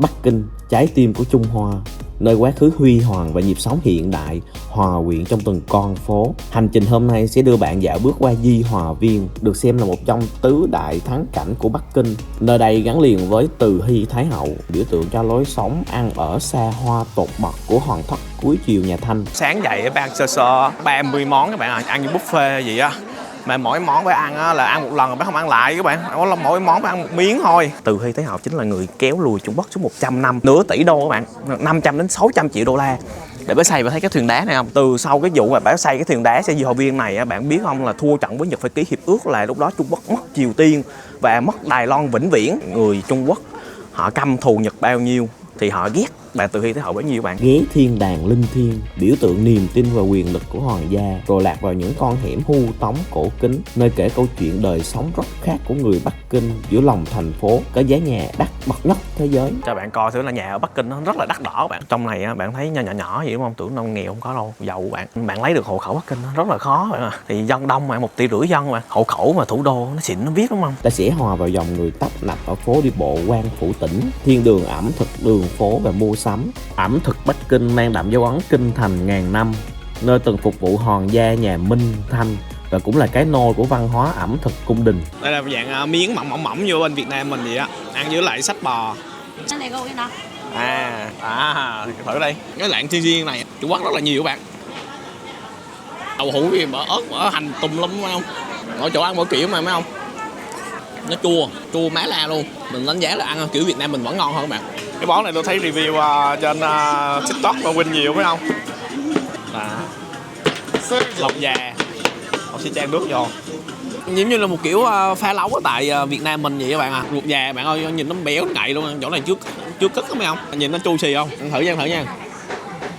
Bắc Kinh, trái tim của Trung Hoa, nơi quá khứ huy hoàng và nhịp sống hiện đại hòa quyện trong từng con phố. Hành trình hôm nay sẽ đưa bạn dạo bước qua Di Hòa Viên, được xem là một trong tứ đại thắng cảnh của Bắc Kinh. Nơi đây gắn liền với Từ Hy Thái Hậu, biểu tượng cho lối sống ăn ở xa hoa tột bậc của hoàng thất cuối triều nhà Thanh. Sáng dậy bạn sơ 30 món các bạn ơi, ăn như buffet vậy á. Mà mỗi món phải ăn á, là ăn một lần rồi bạn không ăn lại các bạn. Mỗi món phải ăn một miếng thôi. Từ Hy Thái Hậu chính là người kéo lùi Trung Quốc xuống 100 năm, nửa tỷ đô các bạn, 500 đến 600 triệu đô la để bác xây. Và thấy cái thuyền đá này không? Từ sau cái vụ mà bác xây cái thuyền đá xây Di Hòa Viên này á, bạn biết không, là thua trận với Nhật phải ký hiệp ước, là lúc đó Trung Quốc mất Triều Tiên và mất Đài Loan vĩnh viễn. Người Trung Quốc họ căm thù Nhật bao nhiêu thì họ ghét bạn Từ Hy Thái Hậu bấy nhiêu bạn. Ghé thiên đàng linh thiêng, biểu tượng niềm tin và quyền lực của hoàng gia, rồi lạc vào những con hẻm hu tống cổ kính, nơi kể câu chuyện đời sống rất khác của người Bắc Kinh giữa lòng thành phố, có giá nhà đắt bậc nhất thế giới. Cho bạn coi thử là nhà ở Bắc Kinh nó rất là đắt đỏ các bạn. Trong này bạn thấy nhỏ vậy đúng không? Tưởng đâu nghèo không có đâu, giàu bạn lấy được hộ khẩu Bắc Kinh nó rất là khó bạn à. Thì dân đông mà 1,5 tỷ dân mà, hộ khẩu mà thủ đô nó xịn nó biết đúng không? Ta sẽ hòa vào dòng người tấp nập ở phố đi bộ Quan Phủ Tỉnh, thiên đường ẩm thực, đường phố và mua sắm. Ẩm thực Bắc Kinh mang đậm dấu ấn kinh thành ngàn năm, nơi từng phục vụ hoàng gia nhà Minh Thanh và cũng là cái nôi của văn hóa ẩm thực cung đình. Đây là dạng miếng mỏng như bên Việt Nam mình vậy á, ăn với lại sách bò. Thử đây, cái lạng thiên nhiên này Trung Quốc rất là nhiều các bạn. Đậu hũ gì mà ớt mà hành tùm lum phải không? Ở chỗ ăn mỗi kiểu mà mấy không? Nó chua má la luôn. Mình đánh giá là ăn kiểu Việt Nam mình vẫn ngon hơn các bạn. Cái món này tôi thấy review trên TikTok và Win nhiều phải không? Lòng già, họ sẽ chan nước vô. Giống như là một kiểu pha lấu ở tại Việt Nam mình vậy các bạn à. Ruột già bạn ơi, nhìn nó béo nó ngậy luôn. Chỗ này chưa cất có mấy không? Nhìn nó chu xì không? Thử nha.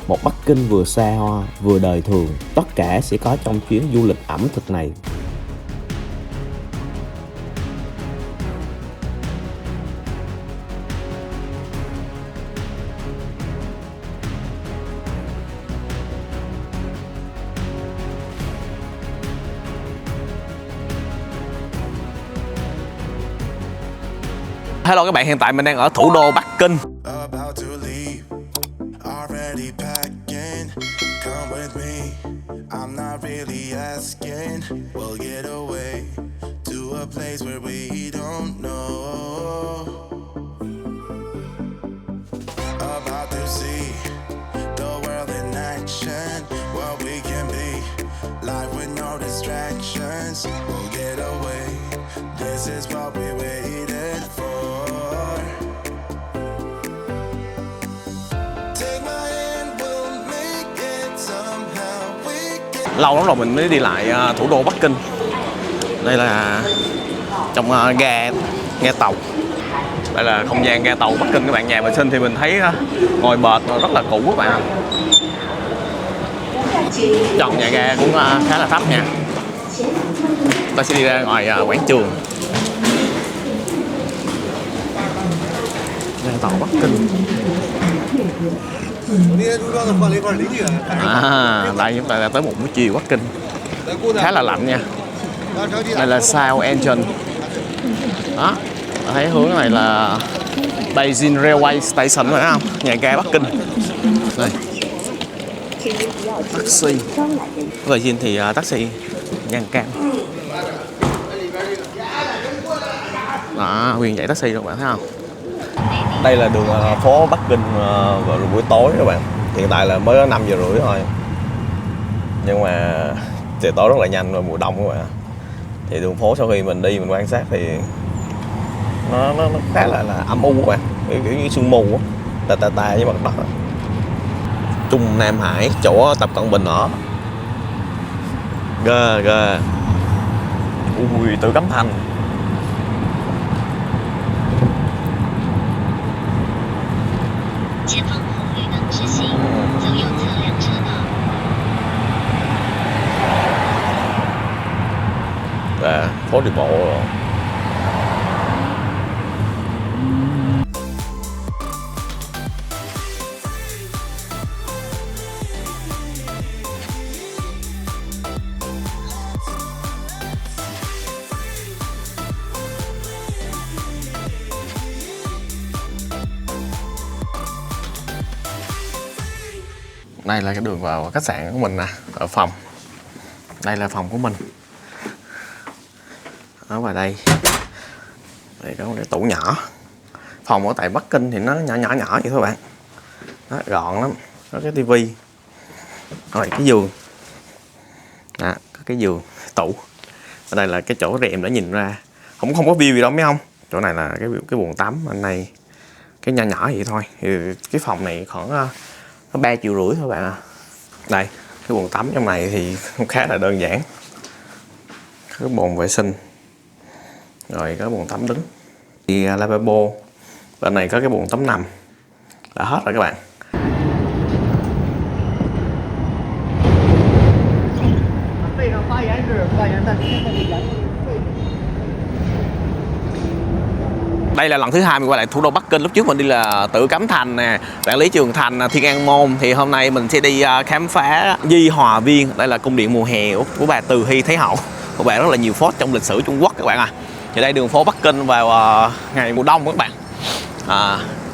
Một Bắc Kinh vừa xa hoa vừa đời thường, tất cả sẽ có trong chuyến du lịch ẩm thực này. Hello các bạn, hiện tại mình đang ở thủ đô Bắc Kinh. Lâu lắm rồi mình mới đi lại thủ đô Bắc Kinh. Đây là trong ga tàu. Đây là không gian ga tàu Bắc Kinh các bạn. Nhà vệ sinh thì mình thấy ngồi bệt rất là cũ các bạn. Trần nhà ga cũng khá là thấp nha. Ta sẽ đi ra ngoài quảng trường. Ga tàu Bắc Kinh. Đây chúng ta đã tới một buổi chiều Bắc Kinh khá là lạnh nha. Đây là South Engine đó, thấy hướng này là Beijing Railway Station phải không? Nhà ga Bắc Kinh. Đây taxi Beijing thì taxi ngang cam đó, nguyên dãy taxi các bạn thấy không? Đây là đường phố Bắc Kinh vào buổi tối các bạn. Hiện tại là mới có 5 giờ rưỡi thôi. Nhưng mà trời tối rất là nhanh vào mùa đông các bạn. Thì đường phố sau khi mình đi mình quan sát thì nó khá là âm u các bạn. Kiểu như sương mù á, tà với mặt đất. Trung Nam Hải, chỗ Tập Cận Bình ở. Ghê. Ui, Tử Cấm Thành. Phố đi bộ rồi. Đây là cái đường vào khách sạn của mình nè, ở phòng. Đây là phòng của mình. Ở ngoài đây. Đây có một cái tủ nhỏ. Phòng ở tại Bắc Kinh thì nó nhỏ vậy thôi bạn. Nó gọn lắm. Có cái tivi. Rồi cái giường. Đó, có cái giường, tủ. Ở đây là cái chỗ rèm để nhìn ra. Không có view gì đâu mấy không. Chỗ này là cái bồn tắm anh này. Cái nhỏ vậy thôi. Thì cái phòng này khoảng 3,5 triệu thôi bạn ạ. Đây, cái bồn tắm trong này thì cũng khá là đơn giản. Cái bồn vệ sinh. Rồi có bồn tắm đứng. Thì lavabo. Bên này có cái bồn tắm nằm. Đã hết rồi các bạn. Đây là lần thứ 2 mình quay lại thủ đô Bắc Kinh. Lúc trước mình đi là Tử Cấm Thành nè, Vạn Lý Trường Thành, Thiên An Môn. Thì hôm nay mình sẽ đi khám phá Di Hòa Viên. Đây là cung điện mùa hè của bà Từ Hy Thái Hậu. Của bà rất là nhiều phốt trong lịch sử Trung Quốc các bạn à. Thì đây đường phố Bắc Kinh vào ngày mùa đông các bạn.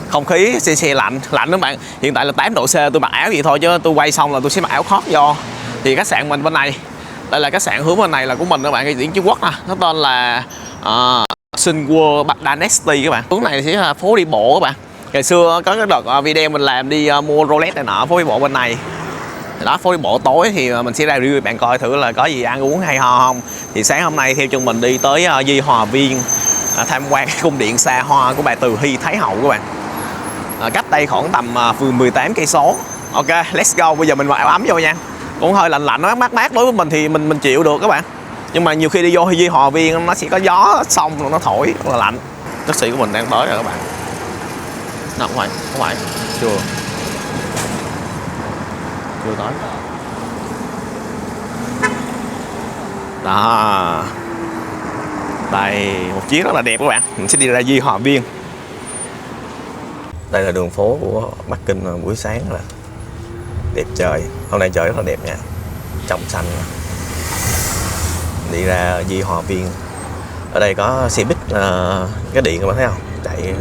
Không khí se lạnh đó các bạn. Hiện tại là 8 độ C, tôi mặc áo vậy thôi chứ tôi quay xong là tôi sẽ mặc áo khoác do. Thì khách sạn mình bên này, đây là khách sạn hướng bên này là của mình các bạn, cái tiếng Trung Quốc nè. Nó tên là Sun World Dynasty các bạn. Hướng này sẽ là phố đi bộ các bạn. Ngày xưa có cái đợt video mình làm đi mua Rolex này nọ, phố đi bộ bên này. Đó, phố đi bộ tối thì mình sẽ ra review bạn coi thử là có gì ăn uống hay ho không. Thì sáng hôm nay theo chân mình đi tới Di Hòa Viên, tham quan cái cung điện xa hoa của bà Từ Hy Thái Hậu các bạn. Cách đây khoảng tầm 18 cây số. Ok, let's go. Bây giờ mình mặc áo ấm vô nha. Cũng hơi lạnh nó mát đối với mình thì mình chịu được các bạn. Nhưng mà nhiều khi đi vô Di Hòa Viên nó sẽ có gió xong nó thổi rất là lạnh. Taxi của mình đang tới rồi các bạn. Nào không phải chưa tới. Đó, đây một chiếc rất là đẹp các bạn. Mình sẽ đi ra Di Hòa Viên. Đây là đường phố của Bắc Kinh buổi sáng là đẹp trời. Hôm nay trời rất là đẹp nha, trong xanh. Đi ra Di Hòa Viên. Ở đây có xe buýt, cái điện các bạn thấy không, chạy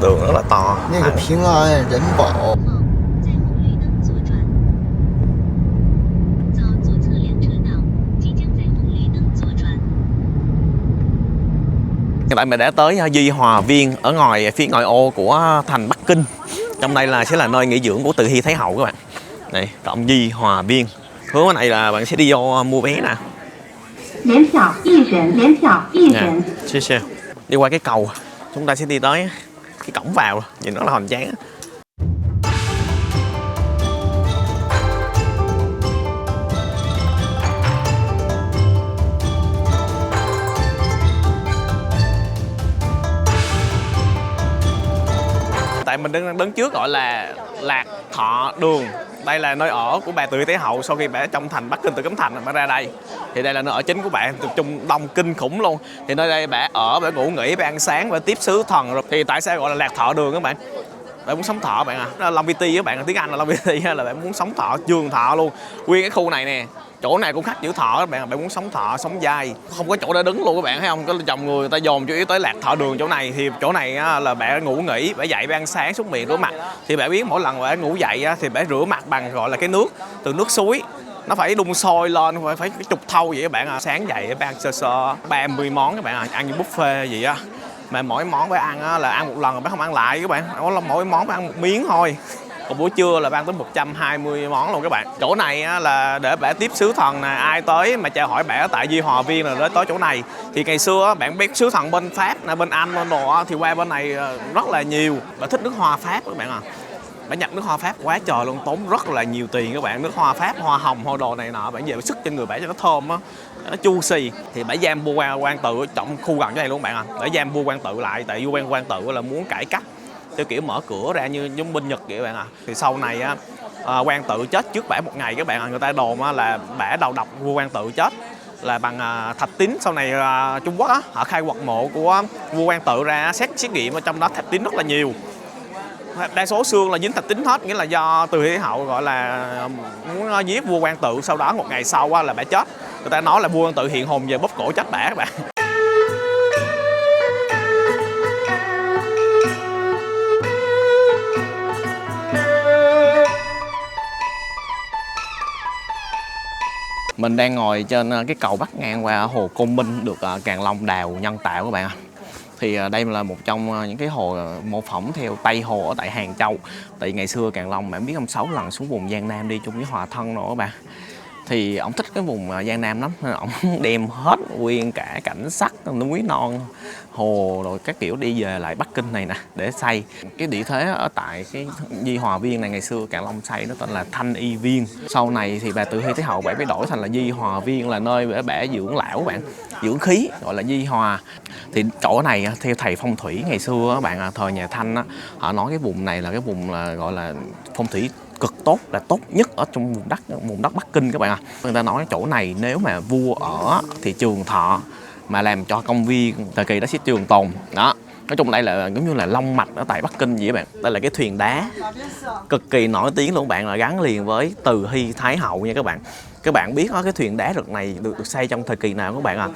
đường rất là to.平安人保. Hiện tại mình đã tới Di Hòa Viên ở ngoài phía ngoại ô của thành Bắc Kinh. Trong đây sẽ là nơi nghỉ dưỡng của Từ Hy Thái Hậu các bạn. Này, cổng Di Hòa Viên. Hướng ở này là bạn sẽ đi vô mua vé nè. Đi qua cái cầu, chúng ta sẽ đi tới cái cổng vào, nhìn nó là hoành tráng. Tại mình đứng trước gọi là Lạc Thọ Đường. Đây là nơi ở của bà Từ Hy Thái Hậu sau khi bà trong thành Bắc Kinh Tử Cấm Thành bà ra đây. Thì đây là nơi ở chính của bà, tập trung đông kinh khủng luôn. Thì nơi đây bà ở, bà ngủ nghỉ, bà ăn sáng, bà tiếp sứ thần. Thì tại sao gọi là Lạc Thọ Đường các bạn? Bạn muốn sống thọ bạn à. Longevity các bạn, tiếng Anh là longevity là bạn muốn sống thọ, trường thọ luôn. Nguyên cái khu này nè, chỗ này cũng khắc chữ thọ các bạn, bạn muốn sống thọ, sống dai, không có chỗ để đứng luôn các bạn thấy không? Có dòng người ta dồn chủ yếu tới Lạc Thọ Đường chỗ này. Thì chỗ này là bạn ngủ nghỉ, bạn dậy, bạn ăn sáng, súc miệng, rửa mặt. Thì bạn biết mỗi lần bạn ngủ dậy thì bạn rửa mặt bằng gọi là cái nước từ nước suối, nó phải đun sôi lên, phải cái trục thau vậy các bạn à. Sáng dậy bạn sơ 30 món các bạn à, ăn như buffet vậy á. Mà mỗi món phải ăn là ăn một lần rồi bạn không ăn lại các bạn. Mỗi món phải ăn một miếng thôi. Còn buổi trưa là ban tới 120 món luôn các bạn. Chỗ này là để bả tiếp sứ thần nè, ai tới mà chào hỏi bả ở tại Di Hòa Viên là tới chỗ này. Thì ngày xưa bạn biết sứ thần bên Pháp nè, bên Anh, bên đồ thì qua bên này rất là nhiều. Bả thích nước hoa Pháp các bạn à. Bả nhập nước hoa Pháp quá trời luôn, tốn rất là nhiều tiền các bạn. Nước hoa Pháp, hoa hồng, hoa đồ này nọ, bạn về sức trên người bả cho nó thơm á, nó chu xì. Thì bả giam vua Quang Tự trong khu gần cái này luôn bạn à. Để giam vua Quang Tự lại, tại vua Quang Tự là muốn cải cách theo kiểu mở cửa ra như giống bên Nhật vậy các bạn à. Thì sau này Quang Tự chết trước bả một ngày các bạn à. Người ta đồn là bả đầu độc vua Quang Tự chết là bằng thạch tín. Sau này Trung Quốc họ khai quật mộ của vua Quang Tự ra, xét nghiệm ở trong đó thạch tín rất là nhiều. Đa số xương là dính thạch tín hết, nghĩa là do Từ Hy Thái Hậu gọi là muốn giết vua Quang Tự, sau đó một ngày sau là bả chết. Người ta nói là vua Quang Tự hiện hồn về bóp cổ chết bả các bạn. Mình đang ngồi trên cái cầu bắc ngang qua hồ Côn Minh được Càng Long đào nhân tạo các bạn ạ. Thì đây là một trong những cái hồ mô phỏng theo Tây Hồ ở tại Hàng Châu. Tại ngày xưa Càng Long bạn biết ông 6 lần xuống vùng Giang Nam đi chung với Hòa Thân rồi các bạn. Thì ông thích cái vùng Giang Nam lắm, nên ông đem hết nguyên cả cảnh sắc núi non hồ rồi các kiểu đi về lại Bắc Kinh này nè để xây cái địa thế. Ở tại cái Di Hòa Viên này ngày xưa Càng Long xây nó tên là Thanh Y Viên, sau này thì bà Từ Hy Thái Hậu bà mới đổi thành là Di Hòa Viên, là nơi để bả dưỡng lão các bạn, dưỡng khí, gọi là Di Hòa. Thì chỗ này theo thầy phong thủy ngày xưa các bạn, thời nhà Thanh á, họ nói cái vùng này là cái vùng là gọi là phong thủy cực tốt, là tốt nhất ở trong vùng đất Bắc Kinh các bạn ạ. Người ta nói chỗ này nếu mà vua ở thì trường thọ, mà làm cho công viên thời kỳ đó sẽ trường tồn đó. Nói chung đây là giống như là long mạch ở tại Bắc Kinh vậy các bạn. Đây là cái thuyền đá cực kỳ nổi tiếng luôn các bạn, là gắn liền với Từ Hy Thái Hậu nha các bạn. Các bạn biết cái thuyền đá rực này được xây trong thời kỳ nào các bạn ạ?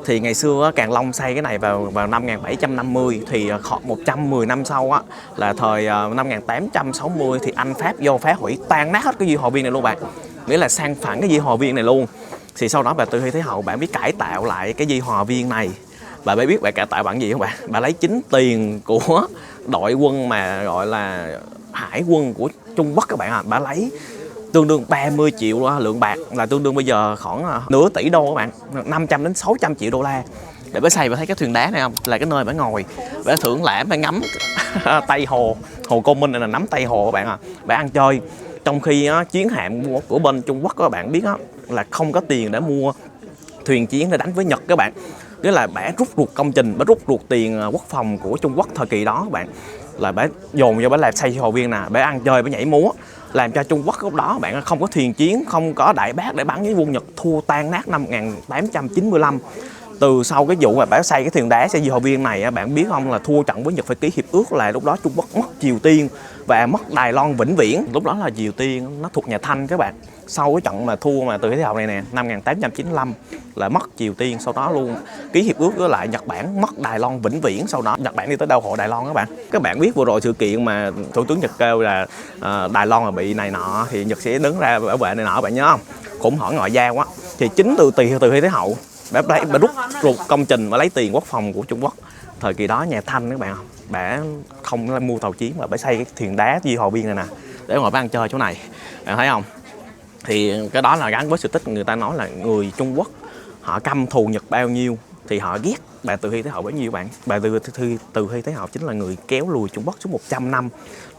Thì ngày xưa Càng Long xây cái này vào năm 1750, thì 110 năm sau á, là thời năm 1860 thì Anh Pháp vô phá hủy tan nát hết cái Di Hòa Viên này luôn bạn. Nghĩa là sang phẳng cái Di Hòa Viên này luôn. Thì sau đó bà Từ Hy Thái Hậu bạn biết cải tạo lại cái Di Hòa Viên này. Bà biết bà cải tạo bằng gì không bạn? Bà lấy chính tiền của đội quân mà gọi là hải quân của Trung Quốc các bạn ạ. Bà lấy tương đương 30 triệu lượng bạc, là tương đương bây giờ khoảng nửa tỷ đô các bạn, 500 đến 600 triệu đô la để bà xây. Bà thấy cái thuyền đá này không, là cái nơi bà ngồi, bà thưởng lãm, bà ngắm Tây Hồ, hồ Côn Minh này là nắm Tây Hồ các bạn à, bà ăn chơi. Trong khi chiến hạm của bên Trung Quốc các bạn biết là không có tiền để mua thuyền chiến để đánh với Nhật các bạn. Nghĩa là bả rút ruột công trình, bả rút ruột tiền quốc phòng của Trung Quốc thời kỳ đó các bạn, là bả dồn vô bả làm xây Hồ Viên nè, bả ăn chơi, bả nhảy múa, làm cho Trung Quốc lúc đó bạn không có thuyền chiến, không có đại bác để bắn với quân Nhật, thua tan nát năm 1895. Từ sau cái vụ mà bả xây cái thuyền đá xây Di Hòa Viên này, bạn biết không, là thua trận với Nhật phải ký hiệp ước, là lúc đó Trung Quốc mất Triều Tiên và mất Đài Loan vĩnh viễn. Lúc đó là Triều Tiên nó thuộc nhà Thanh các bạn. Sau cái trận mà thua mà Từ Hy Thái Hậu này nè, năm 1895 là mất Triều Tiên, sau đó luôn ký hiệp ước với lại Nhật Bản, mất Đài Loan vĩnh viễn. Sau đó Nhật Bản đi tới đau hộ Đài Loan các bạn. Các bạn biết vừa rồi sự kiện mà Thủ tướng Nhật kêu là Đài Loan là bị này nọ thì Nhật sẽ đứng ra bảo vệ này nọ, bạn nhớ không? Khủng hoảng ngoại giao á. Thì chính từ Hy Thái Hậu bà rút ruột công trình và lấy tiền quốc phòng của Trung Quốc thời kỳ đó nhà Thanh các bạn, bà không mua tàu chiến mà bà xây cái thuyền đá Di Hòa Viên này nè để ngồi bà ăn chơi chỗ này, bạn thấy không? Thì cái đó là gắn với sự tích, người ta nói là người Trung Quốc họ căm thù Nhật bao nhiêu thì họ ghét bà Từ Hy Thái Hậu bấy nhiêu bạn. Bà Từ Hy Thái Hậu chính là người kéo lùi Trung Quốc xuống 100 năm.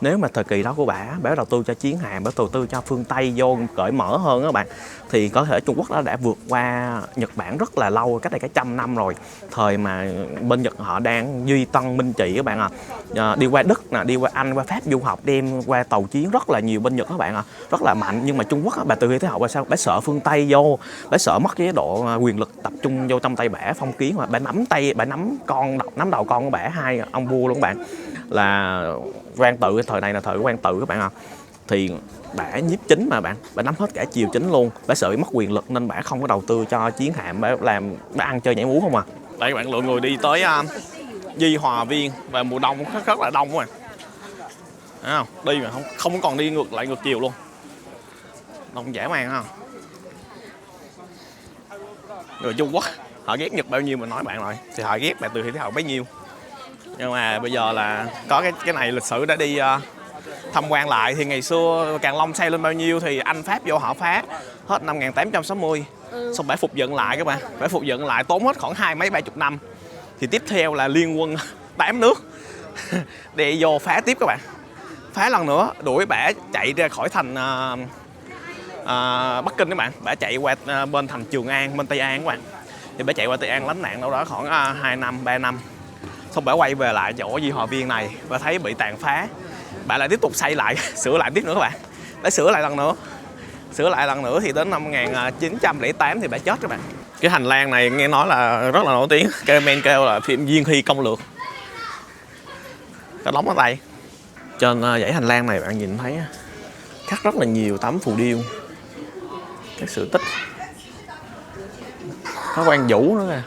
Nếu mà thời kỳ đó của bà đầu tư cho chiến hạm, bà đầu tư cho phương Tây vô cởi mở hơn các bạn, thì có thể Trung Quốc đã vượt qua Nhật Bản rất là lâu, cách đây cả 100 năm rồi. Thời mà bên Nhật họ đang duy tân minh trị các bạn đi qua Đức nè, đi qua Anh, qua Pháp du học, đem qua tàu chiến rất là nhiều bên Nhật các bạn rất là mạnh. Nhưng mà Trung Quốc bà Từ Hy Thái Hậu sao bà sợ phương Tây vô, bà sợ mất cái chế độ quyền lực tập trung vô trong tay bả, phong kiến, mà bả nắm tay, bả nắm đầu con của bả, hai ông vua luôn các bạn, là Quang Tự. Thời này là thời Quang Tự các bạn ạ. Thì bả nhiếp chính mà bạn, bả nắm hết cả triều chính luôn, bả sợ bị mất quyền lực nên bả không có đầu tư cho chiến hạm, bả ăn chơi nhảy múa không à. Đây các bạn, lượng người đi tới Di Hòa Viên và mùa đông rất là đông các bạn. Thấy không? Đi mà không còn đi ngược chiều luôn, đông dã man không? Người Trung Quốc họ ghét Nhật bao nhiêu mình nói bạn rồi, thì họ ghét bà Từ Hy Thái Hậu bấy nhiêu. Nhưng mà bây giờ là có cái này lịch sử đã đi tham quan lại, thì ngày xưa Càng Long xây lên bao nhiêu thì Anh Pháp vô họ phá hết năm 1860. Xong bả phục dựng lại các bạn, bả phục dựng lại tốn hết khoảng 20 mấy 30 năm. Thì tiếp theo là liên quân 8 nước để vô phá tiếp các bạn, phá lần nữa, đuổi bả chạy ra khỏi thành Bắc Kinh các bạn, bả chạy qua bên thành Trường An, bên Tây An các bạn. Thì bả chạy qua Tây An lánh nạn đâu đó khoảng 2 năm 3 năm. Xong bả quay về lại chỗ Di Hòa Viên này và thấy bị tàn phá, bả lại tiếp tục xây lại, sửa lại tiếp nữa các bạn. Bả sửa lại lần nữa thì đến năm 1908 thì bả chết các bạn. Cái hành lang này nghe nói là rất là nổi tiếng, kêu là phim Diên Hy công lược, có đóng ở đây. Trên dãy hành lang này bạn nhìn thấy khắc rất là nhiều tấm phù điêu, các sự tích, có quan vũ nữa kìa.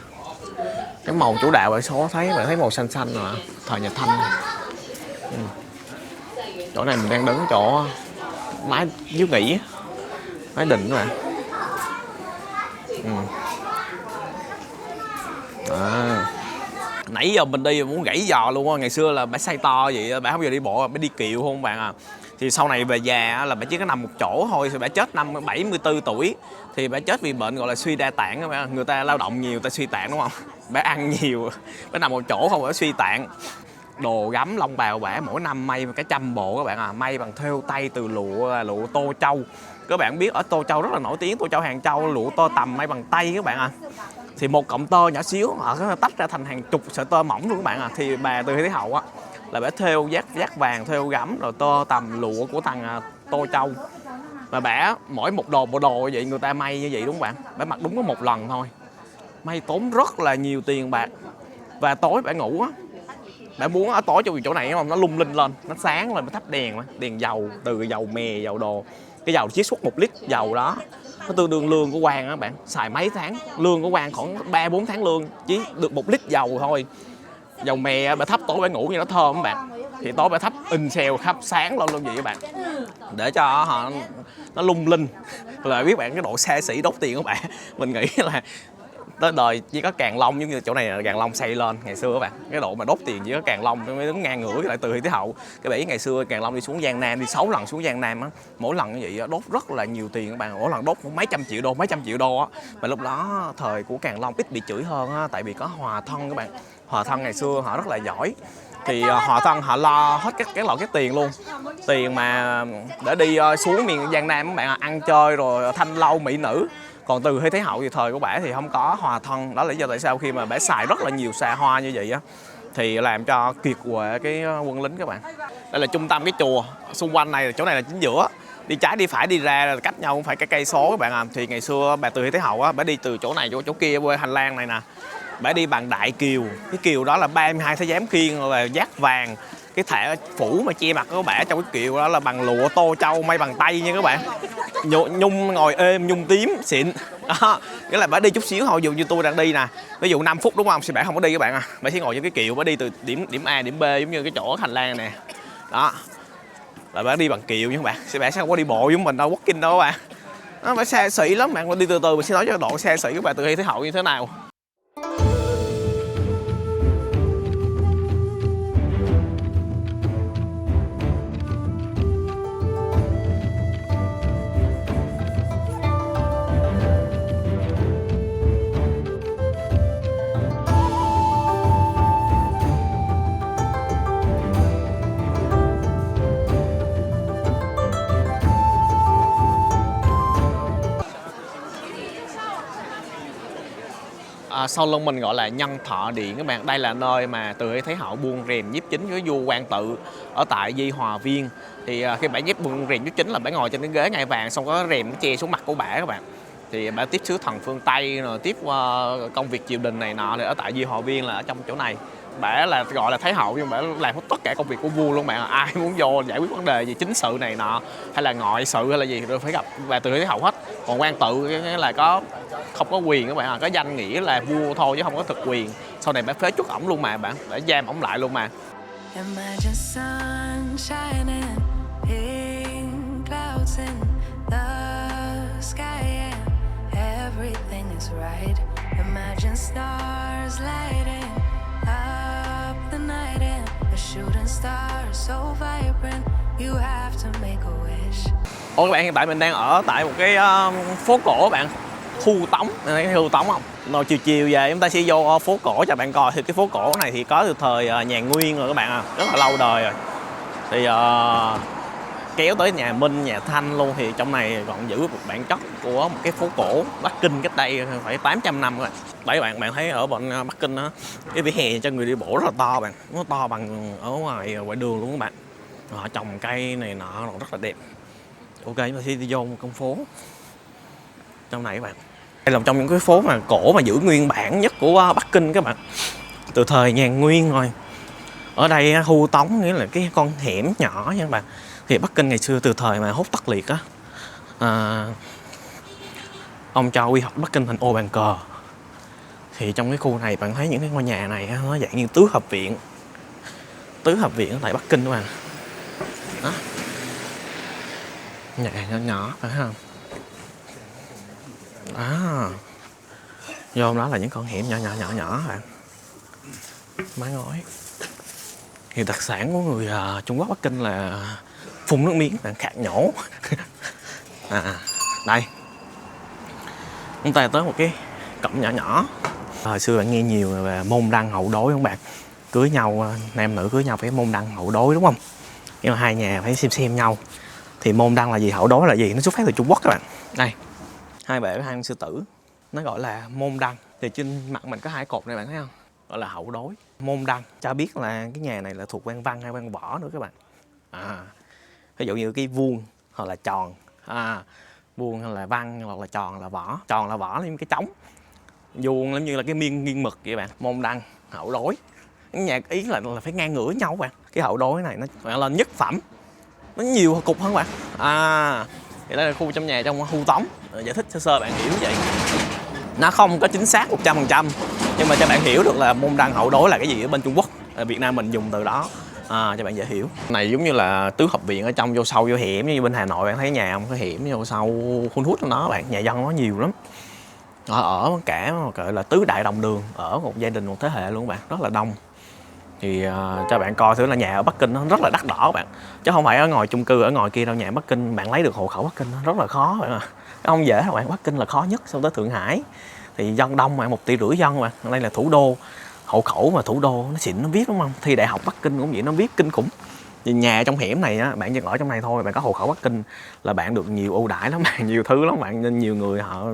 Cái màu chủ đạo bạn số thấy màu xanh xanh rồi, thời nhà Thanh. Chỗ này mình đang đứng chỗ mái dưới nghỉ, mái đình các bạn. Nãy giờ mình đi muốn gãy giò luôn á. Ngày xưa là bà xây to vậy, bà không bao giờ đi bộ, bà đi kiệu không bạn à. Thì sau này về già là bà chỉ có nằm một chỗ thôi. Thì bà chết năm 74 tuổi. Thì bà chết vì bệnh gọi là suy đa tạng các bạn. Người ta lao động nhiều, người ta suy tạng đúng không? Bà ăn nhiều, bà nằm một chỗ không, bà suy tạng. Đồ gấm lông bào bả mỗi năm may cả 100 bộ các bạn à. May bằng thêu tay từ lụa Tô Châu. Các bạn biết ở Tô Châu rất là nổi tiếng, Tô Châu Hàng Châu, lụa tơ tằm may bằng tay các bạn à. Thì một cọng tơ nhỏ xíu họ có tách ra thành hàng chục sợi tơ mỏng luôn các bạn à. Thì bà Từ Hy Thái Hậu á là bà thêu giác vàng, thêu gấm rồi tơ tằm lụa của thằng Tô Châu. Và bả mỗi một bộ vậy người ta may như vậy đúng không bạn? Bả mặc đúng có một lần thôi. May tốn rất là nhiều tiền bạc. Và tối bả ngủ á, bả muốn ở tối trong chỗ này đúng không? Nó lung linh lên, nó sáng lên, bả thắp đèn dầu, từ dầu mè, dầu đồ. Cái dầu chiết xuất 1 lít dầu đó nó tương đương lương của Quang á bạn, xài mấy tháng lương của Quang khoảng 3-4 tháng lương chỉ được 1 lít dầu thôi. Dầu mè bà thắp tối bà ngủ như nó thơm các bạn. Thì tối bà thắp in xèo khắp sáng lên luôn vậy các bạn, để cho họ nó lung linh. Là biết bạn cái độ xa xỉ đốt tiền của bạn, mình nghĩ là tới đời chỉ có Càng Long, giống như chỗ này là Càng Long xây lên ngày xưa các bạn, cái độ mà đốt tiền chỉ có Càng Long mới đứng ngang ngửa với lại Từ Hy Thái Hậu. Cái bẫy ngày xưa Càng Long đi xuống Giang Nam, đi 6 lần xuống Giang Nam á, mỗi lần như vậy đốt rất là nhiều tiền các bạn, mỗi lần đốt mấy trăm triệu đô á. Và lúc đó thời của Càng Long ít bị chửi hơn á, tại vì có Hòa Thân các bạn. Hòa Thân ngày xưa họ rất là giỏi, thì Hòa Thân họ lo hết các loại cái tiền luôn, tiền mà để đi xuống miền Giang Nam các bạn, ăn chơi rồi thanh lâu mỹ nữ. Còn Từ Hy Thái Hậu thì thời của bả thì không có Hòa Thân, đó là lý do tại sao khi mà bả xài rất là nhiều xa hoa như vậy á thì làm cho kiệt quệ cái quân lính các bạn. Đây là trung tâm cái chùa, xung quanh này chỗ này là chính giữa, đi trái đi phải đi ra là cách nhau cũng phải cái cây số các bạn à. Thì ngày xưa bà Từ Hy Thái Hậu á, bả đi từ chỗ này chỗ kia qua hành lang này nè, bả đi bằng đại kiều. Cái kiều đó là 32 thái giám khiêng là giác vàng, cái thẻ phủ mà che mặt của bả trong cái kiệu đó là bằng lụa Tô Châu may bằng tay nha các bạn. Nhung ngồi êm, nhung tím xịn đó. Nghĩa là bả đi chút xíu thôi, ví dụ như tôi đang đi nè, ví dụ 5 phút đúng không, thì bả không có đi các bạn à, bả chỉ ngồi trên cái kiệu, bả đi từ điểm A điểm B giống như cái chỗ hành lang nè đó, là bả đi bằng kiệu nha các bạn. Bả sẽ không có đi bộ giống mình đâu, walking đâu các bạn. Nó bả xa xỉ lắm bạn, đi từ từ mình sẽ nói cho độ xa xỉ các bạn Từ Hy Thái Hậu như thế nào. Sau lưng mình gọi là Nhân Thọ Điện các bạn. Đây là nơi mà Từ Hy Thái Hậu buông rèm nhiếp chính với vua Quang Tự ở tại Di Hòa Viên. Thì khi bả buông rèm nhiếp chính là bả ngồi trên cái ghế ngai vàng, xong có rèm nó che xuống mặt của bả các bạn. Thì bả tiếp sứ thần phương Tây rồi tiếp công việc triều đình này nọ, thì ở tại Di Hòa Viên là ở trong chỗ này. Bả là gọi là Thái Hậu nhưng bả làm hết tất cả công việc của vua luôn bạn. Ai muốn vô giải quyết vấn đề gì chính sự này nọ hay là ngoại sự hay là gì rồi phải gặp bà Từ Hy Thái Hậu hết. Còn Quang Tự là không có quyền các bạn à, có danh nghĩa là vua thôi chứ không có thực quyền. Sau này bả phế truất ổng luôn mà bạn, bả giam ổng lại luôn mà. Ôi các bạn, hiện tại mình đang ở tại một cái phố cổ bạn, Khu Tống, thấy Khu Tống không? Rồi chiều về chúng ta sẽ vô phố cổ cho bạn coi. Thì cái phố cổ này thì có từ thời nhà Nguyên rồi các bạn à, rất là lâu đời rồi. Thì kéo tới nhà Minh, nhà Thanh luôn, thì trong này còn giữ một bản chất của một cái phố cổ Bắc Kinh cách đây phải 800 năm rồi. Đấy bạn thấy ở bên Bắc Kinh đó, cái vỉa hè cho người đi bộ rất là to bạn, nó to bằng ở ngoài đường luôn các bạn. Họ trồng cây này nọ rất là đẹp. Ok, chúng ta sẽ đi vô một con phố trong này các bạn. Đây là một trong những cái phố mà cổ mà giữ nguyên bản nhất của Bắc Kinh các bạn, từ thời nhà Nguyên rồi. Ở đây Khu Tống nghĩa là cái con hẻm nhỏ nha các bạn. Thì Bắc Kinh ngày xưa từ thời mà Hốt Tất Liệt á, ông cho quy hoạch Bắc Kinh thành ô bàn cờ. Thì trong cái khu này bạn thấy những cái ngôi nhà này nó dạng như tứ hợp viện ở tại Bắc Kinh các bạn. Đó. Nhà nhỏ phải không? Vô hôm đó là những con hẻm nhỏ bạn. Mái ngói. Thì đặc sản của người Trung Quốc Bắc Kinh là phun nước miếng bạn, khạc nhổ. Đây. Chúng ta tới một cái cổng nhỏ. Hồi xưa bạn nghe nhiều về môn đăng hậu đối không bạn? Cưới nhau, nam nữ cưới nhau phải môn đăng hậu đối đúng không? Nhưng mà hai nhà phải xem nhau. Thì môn đăng là gì, hậu đối là gì? Nó xuất phát từ Trung Quốc các bạn. Đây. Hai bể hai con sư tử. Nó gọi là môn đăng. Thì trên mặt mình có hai cột này bạn thấy không? Gọi là hậu đối. Môn đăng cho biết là cái nhà này là thuộc quan văn hay quan võ nữa các bạn. Ví dụ như cái vuông hoặc là tròn, vuông hay là văn hoặc là tròn là võ. Tròn là võ là những cái trống, vuông giống như là cái miên nghiêng mực vậy bạn. Môn đăng hậu đối, cái nhà ý là phải ngang ngửa nhau bạn. Cái hậu đối này nó là nhất phẩm, nó nhiều cục hơn bạn. Thì đây là khu trong nhà, trong khu tống. Giải thích sơ sơ bạn hiểu vậy. Nó không có chính xác 100%, nhưng mà cho bạn hiểu được là môn đăng hậu đối là cái gì ở bên Trung Quốc. Ở Việt Nam mình dùng từ đó cho bạn dễ hiểu. Này giống như là tứ hợp viện ở trong, vô sâu vô hiểm, như bên Hà Nội bạn thấy nhà không có hiểm, vô sâu hun hút trong đó bạn. Nhà dân nó nhiều lắm. Ở cả gọi là tứ đại đồng đường, ở một gia đình một thế hệ luôn bạn, rất là đông. Thì cho bạn coi thử là nhà ở Bắc Kinh nó rất là đắt đỏ bạn, chứ không phải ở ngoài chung cư ở ngoài kia đâu. Nhà Bắc Kinh bạn lấy được hộ khẩu Bắc Kinh nó rất là khó bạn không dễ đâu bạn. Bắc Kinh là khó nhất, xong tới Thượng Hải thì dân đông mà 1,5 tỷ dân mà. Đây là thủ đô, hộ khẩu mà thủ đô nó xịn nó biết đúng không? Thi đại học Bắc Kinh cũng vậy, nó biết kinh khủng. Vì nhà trong hẻm này á, bạn chỉ ở trong này thôi, bạn có hộ khẩu Bắc Kinh là bạn được nhiều ưu đãi lắm bạn, nhiều thứ lắm bạn, nên nhiều người họ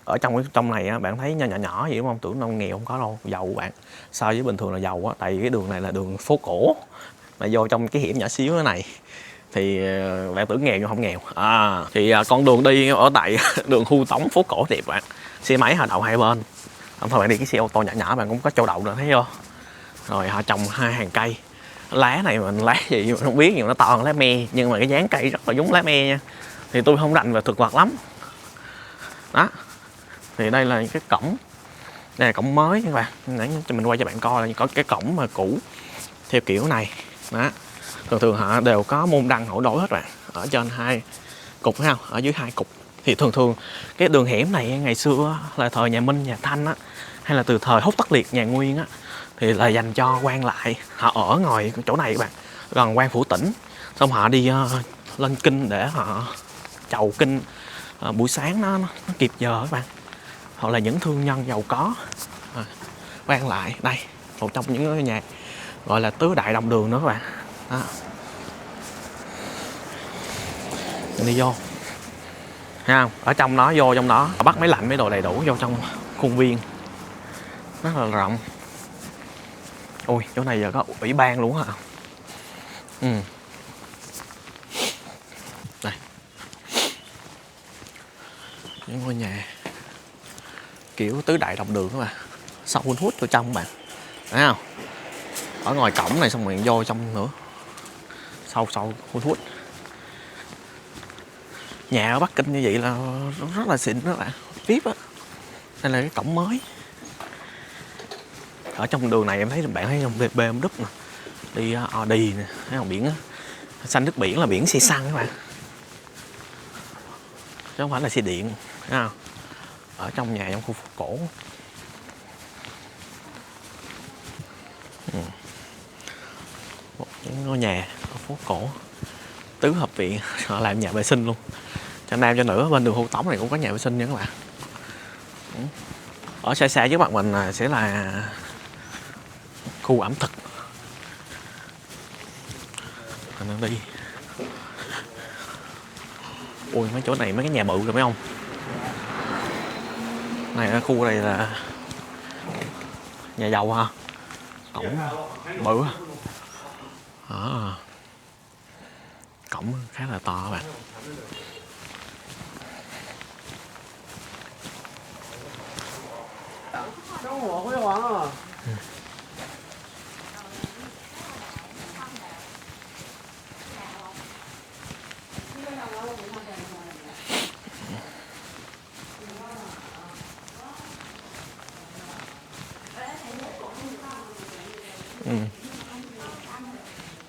ở trong này á, bạn thấy nhỏ vậy đúng không? Tưởng đâu nghèo không có đâu, giàu bạn. So với bình thường là giàu á, tại vì cái đường này là đường phố cổ, mà vô trong cái hẻm nhỏ xíu thế này thì bạn tưởng nghèo nhưng không nghèo. Thì con đường đi ở tại đường khu tống phố cổ đẹp bạn, xe máy họ đậu hai bên. Không thôi bạn đi cái xe ô tô nhỏ bạn cũng có chỗ đậu nữa, thấy chưa? Rồi họ trồng 2 hàng cây. Lá này mình lá gì mình không biết, nhưng nó to hơn lá me, nhưng mà cái dáng cây rất là giống lá me nha. Thì tôi không rành về thực vật lắm. Đó. Thì đây là cái cổng, đây là cổng mới các bạn. Để mình quay cho bạn coi là có cái cổng mà cũ theo kiểu này. Đó. Thường họ đều có môn đăng hậu đối hết bạn. Ở trên 2 cục thấy không? Ở dưới 2 cục. Thì thường cái đường hẻm này ngày xưa là thời nhà Minh, nhà Thanh á, hay là từ thời Hốt Tất Liệt, nhà Nguyên á, thì là dành cho quan lại. Họ ở ngoài chỗ này các bạn, gần quan phủ tỉnh. Xong họ đi lên kinh để họ chầu kinh. Buổi sáng nó kịp giờ các bạn. Họ là những thương nhân giàu có, quan lại. Đây, một trong những nhà gọi là tứ đại đồng đường nữa các bạn. Đó. Mình đi vô, thấy không? Ở trong đó, vô trong đó bắt máy lạnh mấy đồ đầy đủ vô trong khuôn viên rất là rộng. Ui, chỗ này giờ có ủy ban luôn hả? Đây, những ngôi nhà kiểu tứ đại đồng đường các bạn, sâu hun hút vô trong bạn, thấy không? Ở ngoài cổng này xong rồi vô trong nữa, sâu hun hút. Nhà ở Bắc Kinh như vậy là rất là xịn đó bạn, VIP á. Đây là cái cổng mới. Ở trong đường này em thấy bạn thấy không, BMW nè, đi Audi nè, thấy không? Biển á, xanh nước biển là biển xe xăng các bạn, chứ không phải là xe điện, thấy không? Ở trong nhà, trong khu phố cổ. Một những ngôi nhà ở phố cổ tứ hợp viện, họ làm nhà vệ sinh luôn, cho nam cho nữ. Bên đường Hưu Tống này cũng có nhà vệ sinh nha các bạn. Ở xa xa trước mặt mình sẽ là khu ẩm thực. Mình đang đi. Ui, mấy chỗ này mấy cái nhà bự rồi phải không? Này ở khu này là nhà giàu ha, cổng bự. Cổng khá là to các bạn.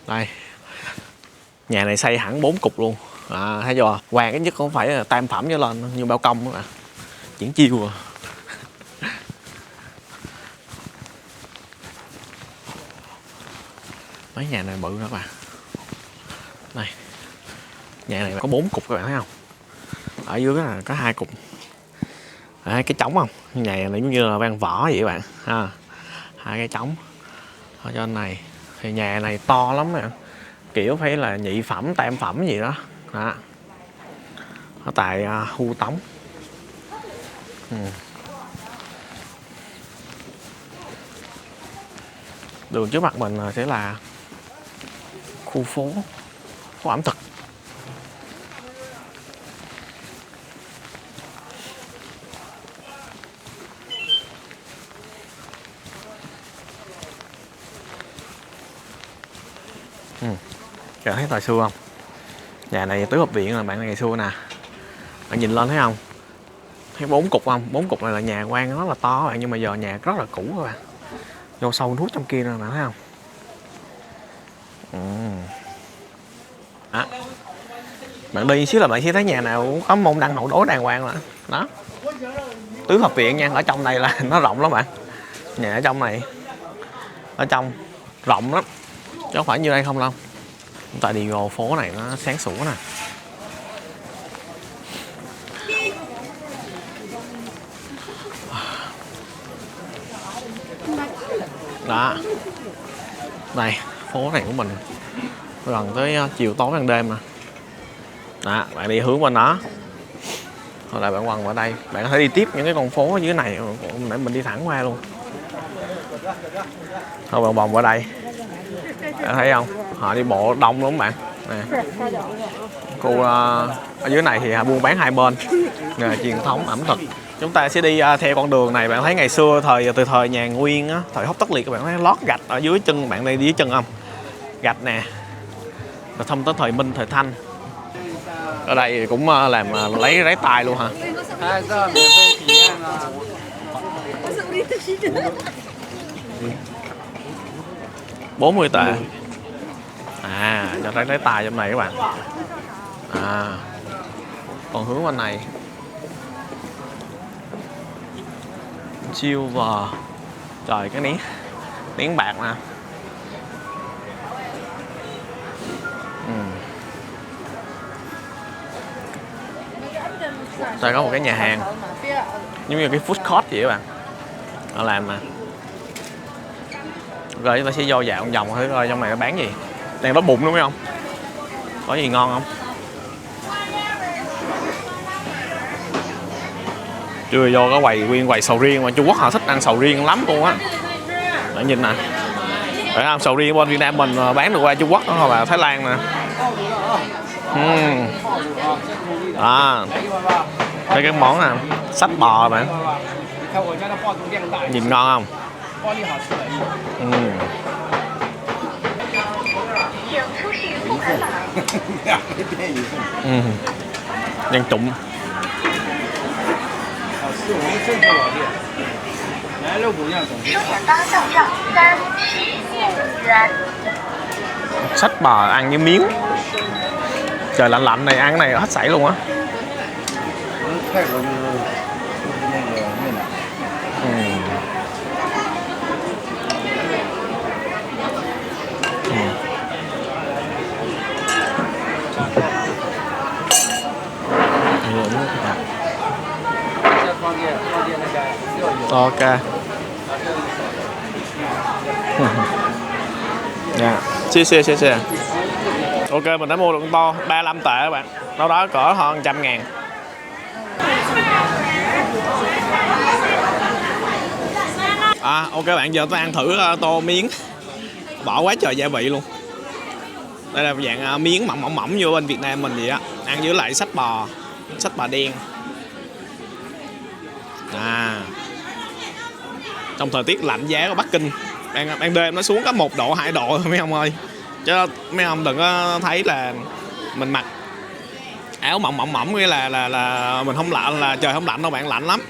Đây, nhà này xây hẳn 4 cục luôn, thấy chưa? Hoàng cái nhất không phải là tam phẩm trở lên như bao công đó bạn, chuyển chiêu à. Mấy nhà này bự nữa các bạn. Này, nhà này có 4 cục các bạn thấy không? Ở dưới là có 2 cục. Đấy, cái trống không? Nhà này giống như là van vỏ vậy các bạn ha. 2 cái trống. Ở trên này thì nhà này to lắm nè. Kiểu phải là nhị phẩm, tam phẩm gì đó. Đó. Ở tại Hu Tống. Đường trước mặt mình sẽ là khu phố ẩm thực. Cảm thấy thời xưa không? Nhà này tứ hợp viện là bạn này ngày xưa nè. Bạn nhìn lên thấy không? Thấy 4 cục không? 4 cục này là nhà quan rất là to bạn, nhưng mà giờ nhà rất là cũ các bạn. Vô sâu nuốt trong kia nè, bạn thấy không? Đó. Bạn đi xíu là bạn sẽ thấy nhà nào cũng có môn đăng hậu đối đàng hoàng rồi. Đó. Tứ hợp viện nha, ở trong này là nó rộng lắm bạn. Nhà ở trong này, ở trong rộng lắm, chứ không phải như đây không đâu. Chúng ta đi vô phố này nó sáng sủa nè. Đó. Đây, phố này của mình gần tới chiều tối ban đêm nè. Đó, bạn đi hướng bên đó. Hoặc là bạn quăng vào đây, bạn có thể đi tiếp những cái con phố ở dưới này để mình đi thẳng qua luôn. Thôi bạn vòng qua đây. Bạn thấy không? Họ đi bộ đông lắm bạn. Nè. Khu ở dưới này thì buôn bán hai bên. Nghề truyền thống ẩm thực. Chúng ta sẽ đi theo con đường này. Bạn thấy ngày xưa từ thời nhà Nguyên á, thời Hốt Tất Liệt, các bạn thấy lót gạch ở dưới chân. Bạn đây đi dưới chân không? Gạch nè. Rồi thông tới thời Minh, thời Thanh. Ở đây cũng làm lấy ráy tay luôn hả? 40 tệ. À, cho lấy tay trong này các bạn. À. Còn hướng bên này silver. Trời, cái nén bạc nè. Đây có một cái nhà hàng giống như cái food court vậy các bạn. Họ làm nè. Rồi chúng ta sẽ vô dạo vòng thử coi trong này nó bán gì. Đang đói bụng đúng không? Có gì ngon không? Chưa vô có nguyên quầy sầu riêng, mà Trung Quốc họ thích ăn sầu riêng lắm luôn á. Bạn nhìn nè. Phải không? Sầu riêng bên Việt Nam mình bán được qua Trung Quốc hoặc là Thái Lan nè. À, đây cái món nè, sách bò bạn. Nhìn ngon không? Nhân trụng. Sách bò ăn với miếng. Trời lạnh lạnh này ăn cái này hết sảy luôn á. Ok. Dạ. Xe. Ok, mình đã mua được con to 35 tệ các bạn. Đâu đó cỡ hơn 100.000. À, ok bạn, giờ tôi ăn thử tô miếng. Bỏ quá trời gia vị luôn. Đây là dạng miếng mỏng như bên Việt Nam mình vậy á. Ăn với lại sách bò đen. À. Trong thời tiết lạnh giá của Bắc Kinh, ban đêm nó xuống có 1 độ 2 độ thôi mấy ông ơi. Chứ mấy ông đừng có thấy là mình mặc áo mỏng nghĩa là mình không lạnh, là trời không lạnh đâu bạn, lạnh lắm.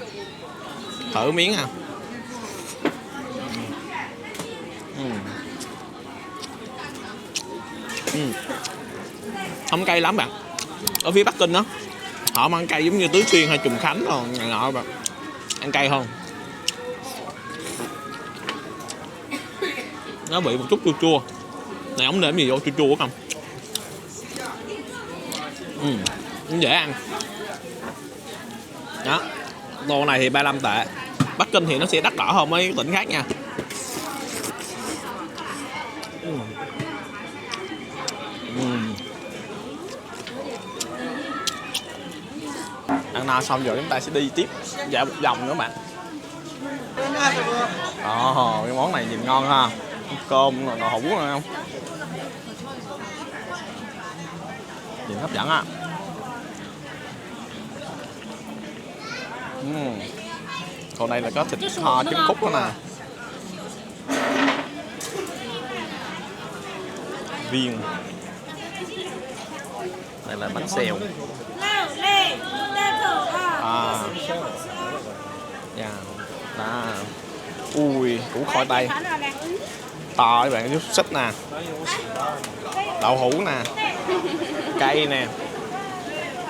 Thử miếng à. Không cay lắm bạn. Ở phía Bắc Kinh đó họ ăn cay giống như Tứ Xuyên hay Trùng Khánh rồi này nọ bạn, ăn cay hơn. Nó bị một chút chua chua. Này ống nêm gì vô chua chua không? Cũng dễ ăn. Đó, tô này thì 35 tệ. Bắc Kinh thì nó sẽ đắt đỏ hơn mấy tỉnh khác nha. Ăn no xong rồi chúng ta sẽ đi tiếp dạo một vòng nữa bạn. Cái món này nhìn ngon ha. Cơm nồi hũ này không? Nhìn hấp dẫn á. Còn đây là có thịt kho trứng cút đó nè. Viên. Đây là bánh xèo. Đó. Ui, củ khoai tây to các bạn, chút xích nè, đậu hũ nè, cây nè.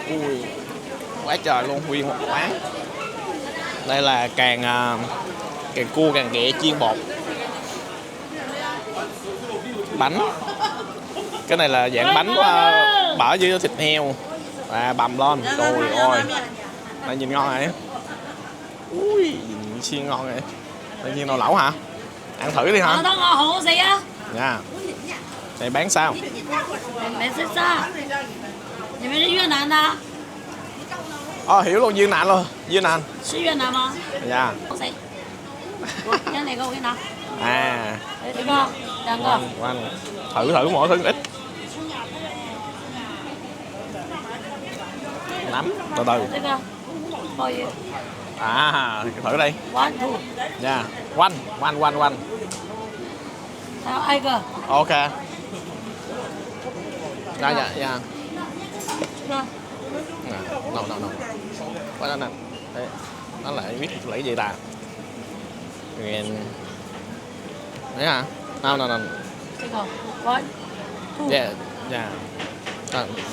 Ui, quá trời luôn, nguyên một quán. Đây là càng cua càng ghẹ chiên bột. Bánh. Cái này là dạng bánh bỏ dưới thịt heo và bằm lên. Trời ơi, này nhìn ngon này. Ui, xiên ngon vậy. Đây chiên nồi lẩu hả? Ăn thử đi hả? Dạ. Này bán sao? Hiểu luôn,越南luôn.越南. Dạ. Thử mỗi thứ ít. Nắm, từ từ. Thử đây. Dạ. One. Ok. Dạ. No. Quá đó nè. Nó lại viết lấy gì ta? Đấy hả? No. Dạ.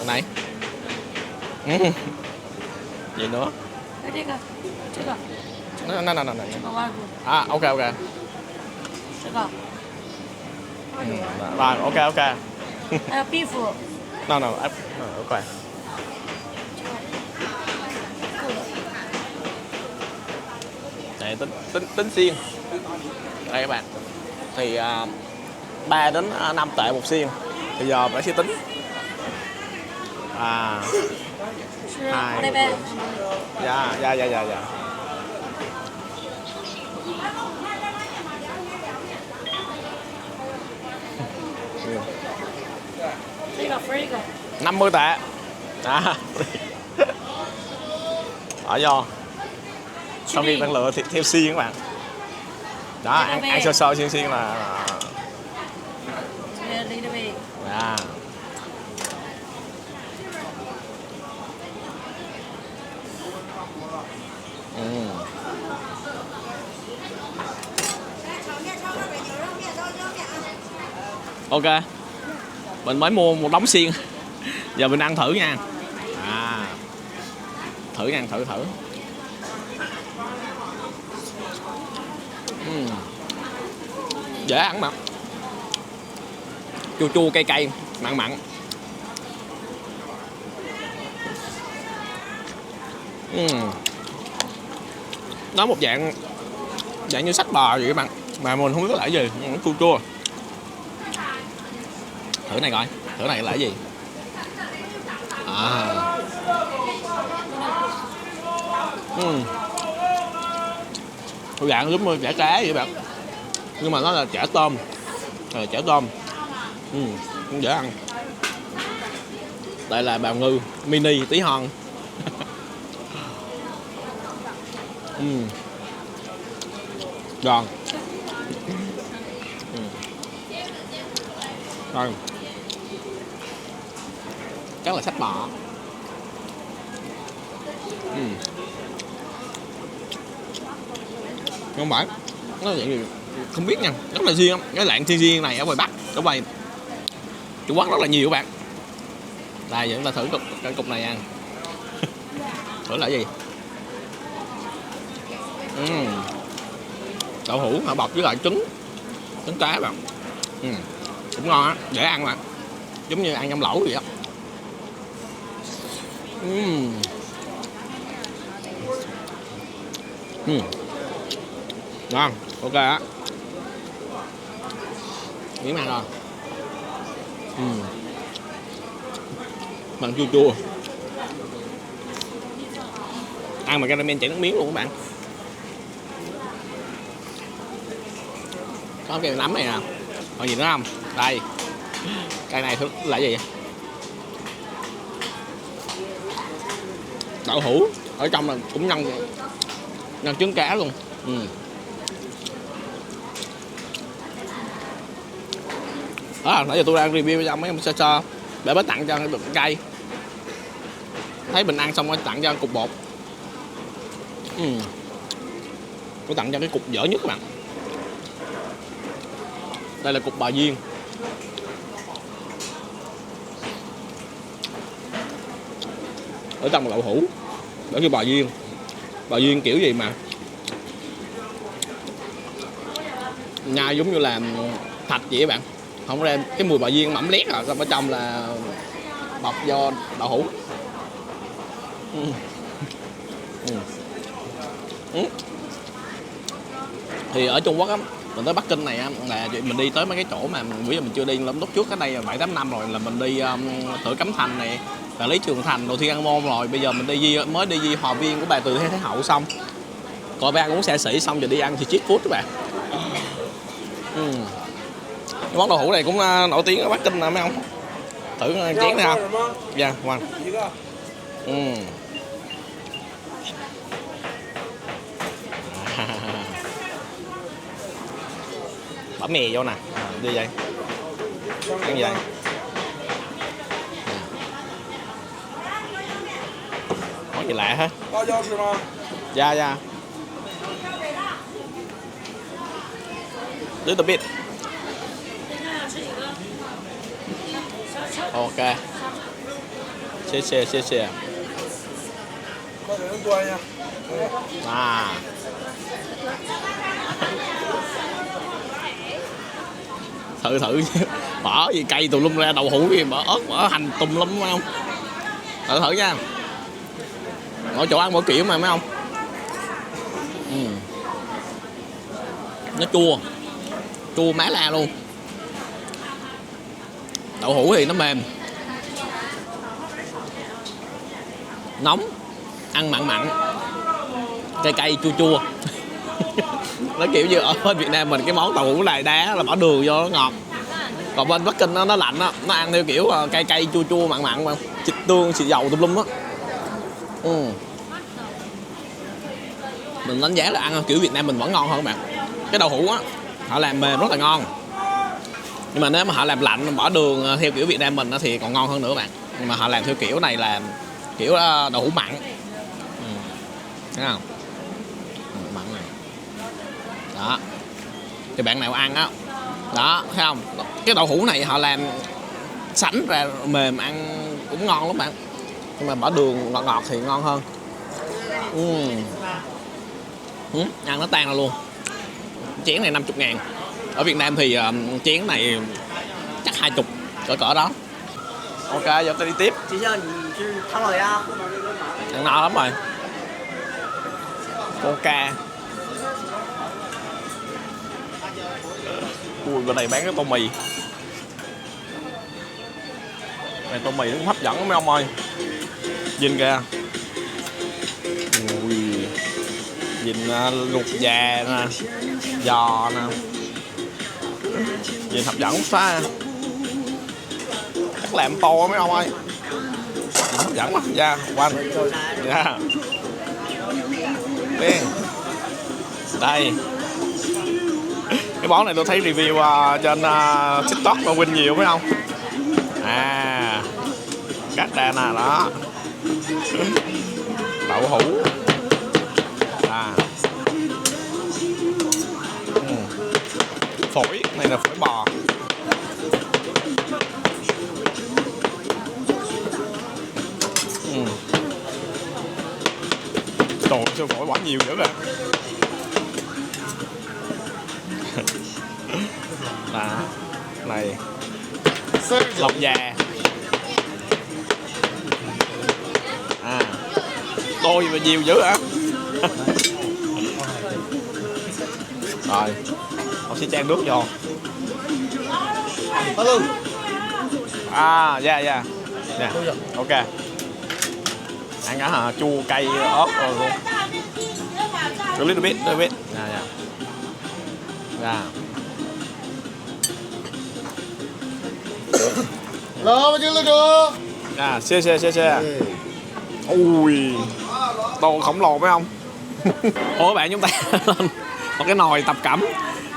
Này. Gì nữa? No. Ok. Rồi, ok. beef. No, ok. Này tính xiên. Đây các bạn. Thì 3 đến 5 tệ một xiên. Bây giờ bạn sẽ tính. 2. Dạ. Free. 50 tệ. Ở do sau khi bạn lựa thì theo xiên các bạn. Đó, ăn sơ xiên là. Dạ. Ok. Mình mới mua một đống xiên. Giờ mình ăn thử nha. Thử nha, thử. Dễ ăn mà. Chua cay, mặn. Nó một dạng như sách bò vậy các bạn, mà mình không biết là cái gì, nó chua. Thử này coi, thử này là cái gì? Dạng giống như chả cá vậy bạn, nhưng mà nó là chả tôm. Cũng dễ ăn. Đây là bào ngư mini tí hon. Giòn. Rồi. Chắc là sách bò. Không phải, nó dạng gì không biết nha, rất là riêng. Cái lạng riêng này ở ngoài Bắc, ở ngoài Trung Quốc rất là nhiều các bạn. Đây giờ chúng ta thử cái cục này ăn. Thử là gì? Đậu hũ họ bọc với lại trứng cá bạn. cũng ngon á, dễ ăn mà, giống như ăn nhâm lẩu vậy á. Ngon, ok á. Miếng ăn rồi. Mặn chua chua. Ăn mà caramel chảy nước miếng luôn các bạn. Có cái nấm này nè. Còn gì nữa không? Đây. Cái này là gì vậy? Đậu hũ ở trong là cũng nhân trứng cá luôn. Nãy giờ tôi đang review cho mấy ông sơ để mới tặng cho được cây. Thấy mình ăn xong rồi tặng cho cục bột. Tôi tặng cho cái cục dở nhất các bạn. Đây là cục bò viên. Ở trong là đậu hũ. Để cái bò viên. Bò viên kiểu gì mà nhai giống như là thạch vậy các bạn. Không ra cái mùi bò viên mỏng lét rồi, xong ở trong là bọc do đậu hũ. Thì ở Trung Quốc á, mình tới Bắc Kinh này á, là mình đi tới mấy cái chỗ mà bây giờ mình chưa đi lắm. Lúc trước cái đây 7-8 năm rồi là mình đi Thử Cấm Thành này, là Lý Trường Thành, Đồ Thiên An Môn rồi. Bây giờ mình mới đi Di Hòa Viên của bà Từ Thế Thái Hậu xong, coi ba cũng xe xỉ xong, giờ đi ăn thì street food các bạn. Cái món đậu hũ này cũng nổi tiếng ở Bắc Kinh nè mấy ông. Thử chén này không? Dạ, ngoan. Bỏ mè vô nè, đi vậy. Ăn gì vậy? Món gì lạ hết. Dạ, dạ. Little bit. Ok.谢谢谢谢. À. Thử bỏ gì cây tùm lum ra, đậu hũ gì, bỏ ớt, bỏ hành tùm lum phải không? Thử nha. Mỗi chỗ ăn mỗi kiểu mà mấy ông. Nó chua má la luôn. Đậu hũ thì nó mềm, nóng, ăn mặn, cay chua. Nó kiểu như ở bên Việt Nam mình cái món đậu hũ này đá là bỏ đường vô nó ngọt. Còn bên Bắc Kinh nó lạnh á, nó ăn theo kiểu cay chua mặn mà thịt tương, xì dầu tùm lum á. Mình đánh giá là ăn kiểu Việt Nam mình vẫn ngon hơn các bạn. Cái đậu hũ á họ làm mềm rất là ngon, nhưng mà nếu mà họ làm lạnh bỏ đường theo kiểu Việt Nam mình thì còn ngon hơn nữa bạn. Nhưng mà họ làm theo kiểu này là kiểu đậu hũ mặn. Thấy không? Mặn này. Đó. Thì bạn nào ăn á, đó, thấy không? Cái đậu hũ này họ làm sánh ra mềm, ăn cũng ngon lắm bạn. Nhưng mà bỏ đường ngọt thì ngon hơn. Ăn nó tan ra luôn. Chén này 50.000. Ở Việt Nam thì chén này chắc 20, cỡ đó. Ok, giờ tôi đi tiếp. Ăn no lắm rồi. Coca. Ui, bên này bán cái tô mì. Này tô mì nó cũng hấp dẫn lắm mấy ông ơi. Nhìn kìa. Ui. Nhìn luộc già nè, giò nè. Nhìn hấp dẫn quá. Chắc làm to mấy ông ơi. Nhìn hấp dẫn quá. Dạ, quanh. Dạ. Đây. Cái món này tôi thấy review trên TikTok và Win nhiều phải không? À, cắt ra nè, đó. Đậu hũ. Phổi, này là phổi bò. Trời ơi, sao phổi bỏ nhiều dữ vậy? Đó. Này lọc già. À, đôi và nhiều dữ hả? Rồi, ông sẽ chan nước vô. À, dạ. Ok. Ăn cả hả? Chua, cay, ớt rồi luôn. A little bit. Dạ. Đó, chứ là được. À, xe. Ui, đồ khổng lồ phải không? Ủa bạn, chúng ta lên một cái nồi tập cẩm,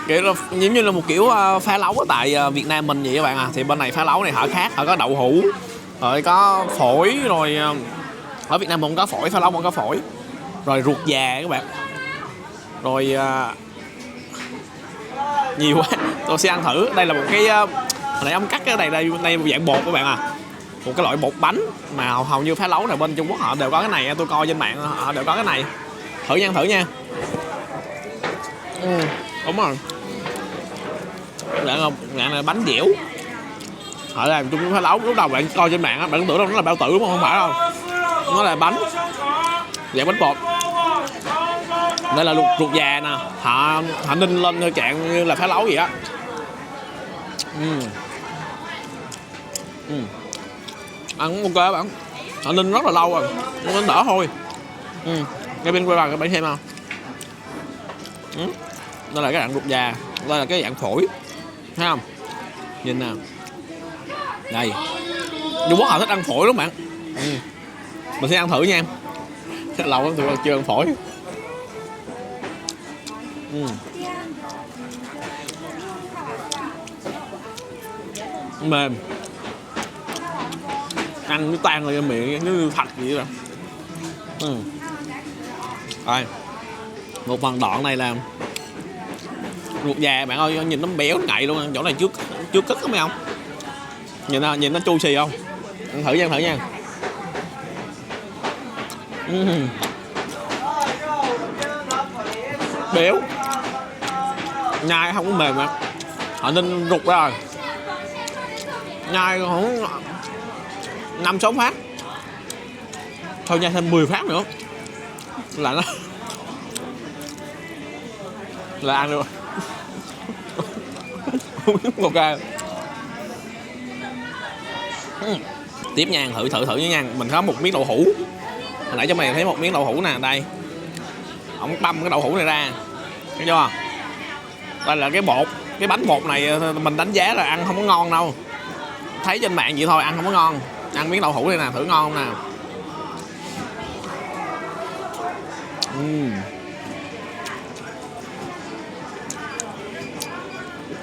kiểu là giống như là một kiểu phá lấu ở tại Việt Nam mình vậy các bạn à. Thì bên này phá lấu này họ khác, họ có đậu hũ, rồi có phổi, rồi ở Việt Nam mình không có phổi, phá lấu không có phổi, rồi ruột già các bạn, rồi nhiều quá. Tôi sẽ ăn thử. Đây là một cái hồi nãy ông cắt cái đây một dạng bột các bạn à, một cái loại bột bánh mà hầu như phá lấu này bên Trung Quốc họ đều có cái này. Tôi coi trên mạng họ đều có cái này. Thử nha. Đúng rồi, dạng là bánh dẻo. Họ làm Trung Quốc phá lấu, lúc đầu bạn coi trên mạng bạn tưởng nó là bao tử đúng không? Không phải đâu, nó là bánh dạng bánh bột. Đây là ruột già nè, họ ninh lên theo trạng như là phá lấu vậy á. Ăn ok bạn, họ ninh rất là lâu rồi, nó đỡ thôi. Cái bên quay vào các bạn xem không? Đây là cái dạng ruột già, đây là cái dạng phổi, thấy không? Nhìn nè, đây Trung Quốc họ thích ăn phổi lắm bạn. Mình sẽ ăn thử nha. Lâu lắm tôi chưa ăn phổi. Mềm, ăn nó tan lên miệng như thật vậy rồi. Rồi, một phần đoạn này là ruột già bạn ơi, nhìn nó béo ngậy luôn. Chỗ này chưa cất có mấy không? Nhìn nó juicy không? Ăn thử nha. Béo, nhai không có mềm mà họ ninh rụt ra rồi, nhai khoảng 5-6 phát thôi, nhai thêm 10 phát nữa là nó là ăn được. Ok. Tiếp nha, thử nha. Mình có một miếng đậu hũ. Hồi nãy cho mày thấy một miếng đậu hũ nè, đây. Ông băm cái đậu hũ này ra, thấy chưa? Đây là cái bột, cái bánh bột này mình đánh giá là ăn không có ngon đâu. Thấy trên mạng vậy thôi, ăn không có ngon. Ăn miếng đậu hũ này nè, thử ngon không nè.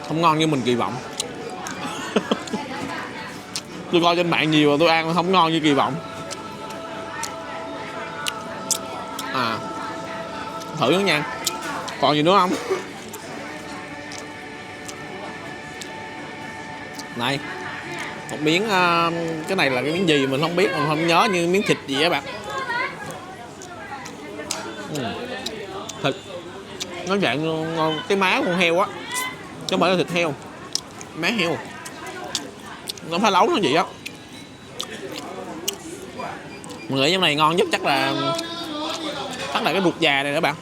Không ngon như mình kỳ vọng. Tôi coi trên mạng nhiều rồi, tôi ăn không ngon như kỳ vọng. À, thử nữa nha. Còn gì nữa không? Này, một miếng cái này là cái miếng gì mình không biết, mình không nhớ, như miếng thịt gì á bạn. Thịt nó dạng cái má con heo á, chứ không phải là thịt heo, má heo. Nó phải nấu nó vậy á. Mình nghĩ cái này ngon nhất chắc là cái ruột già này đó bạn.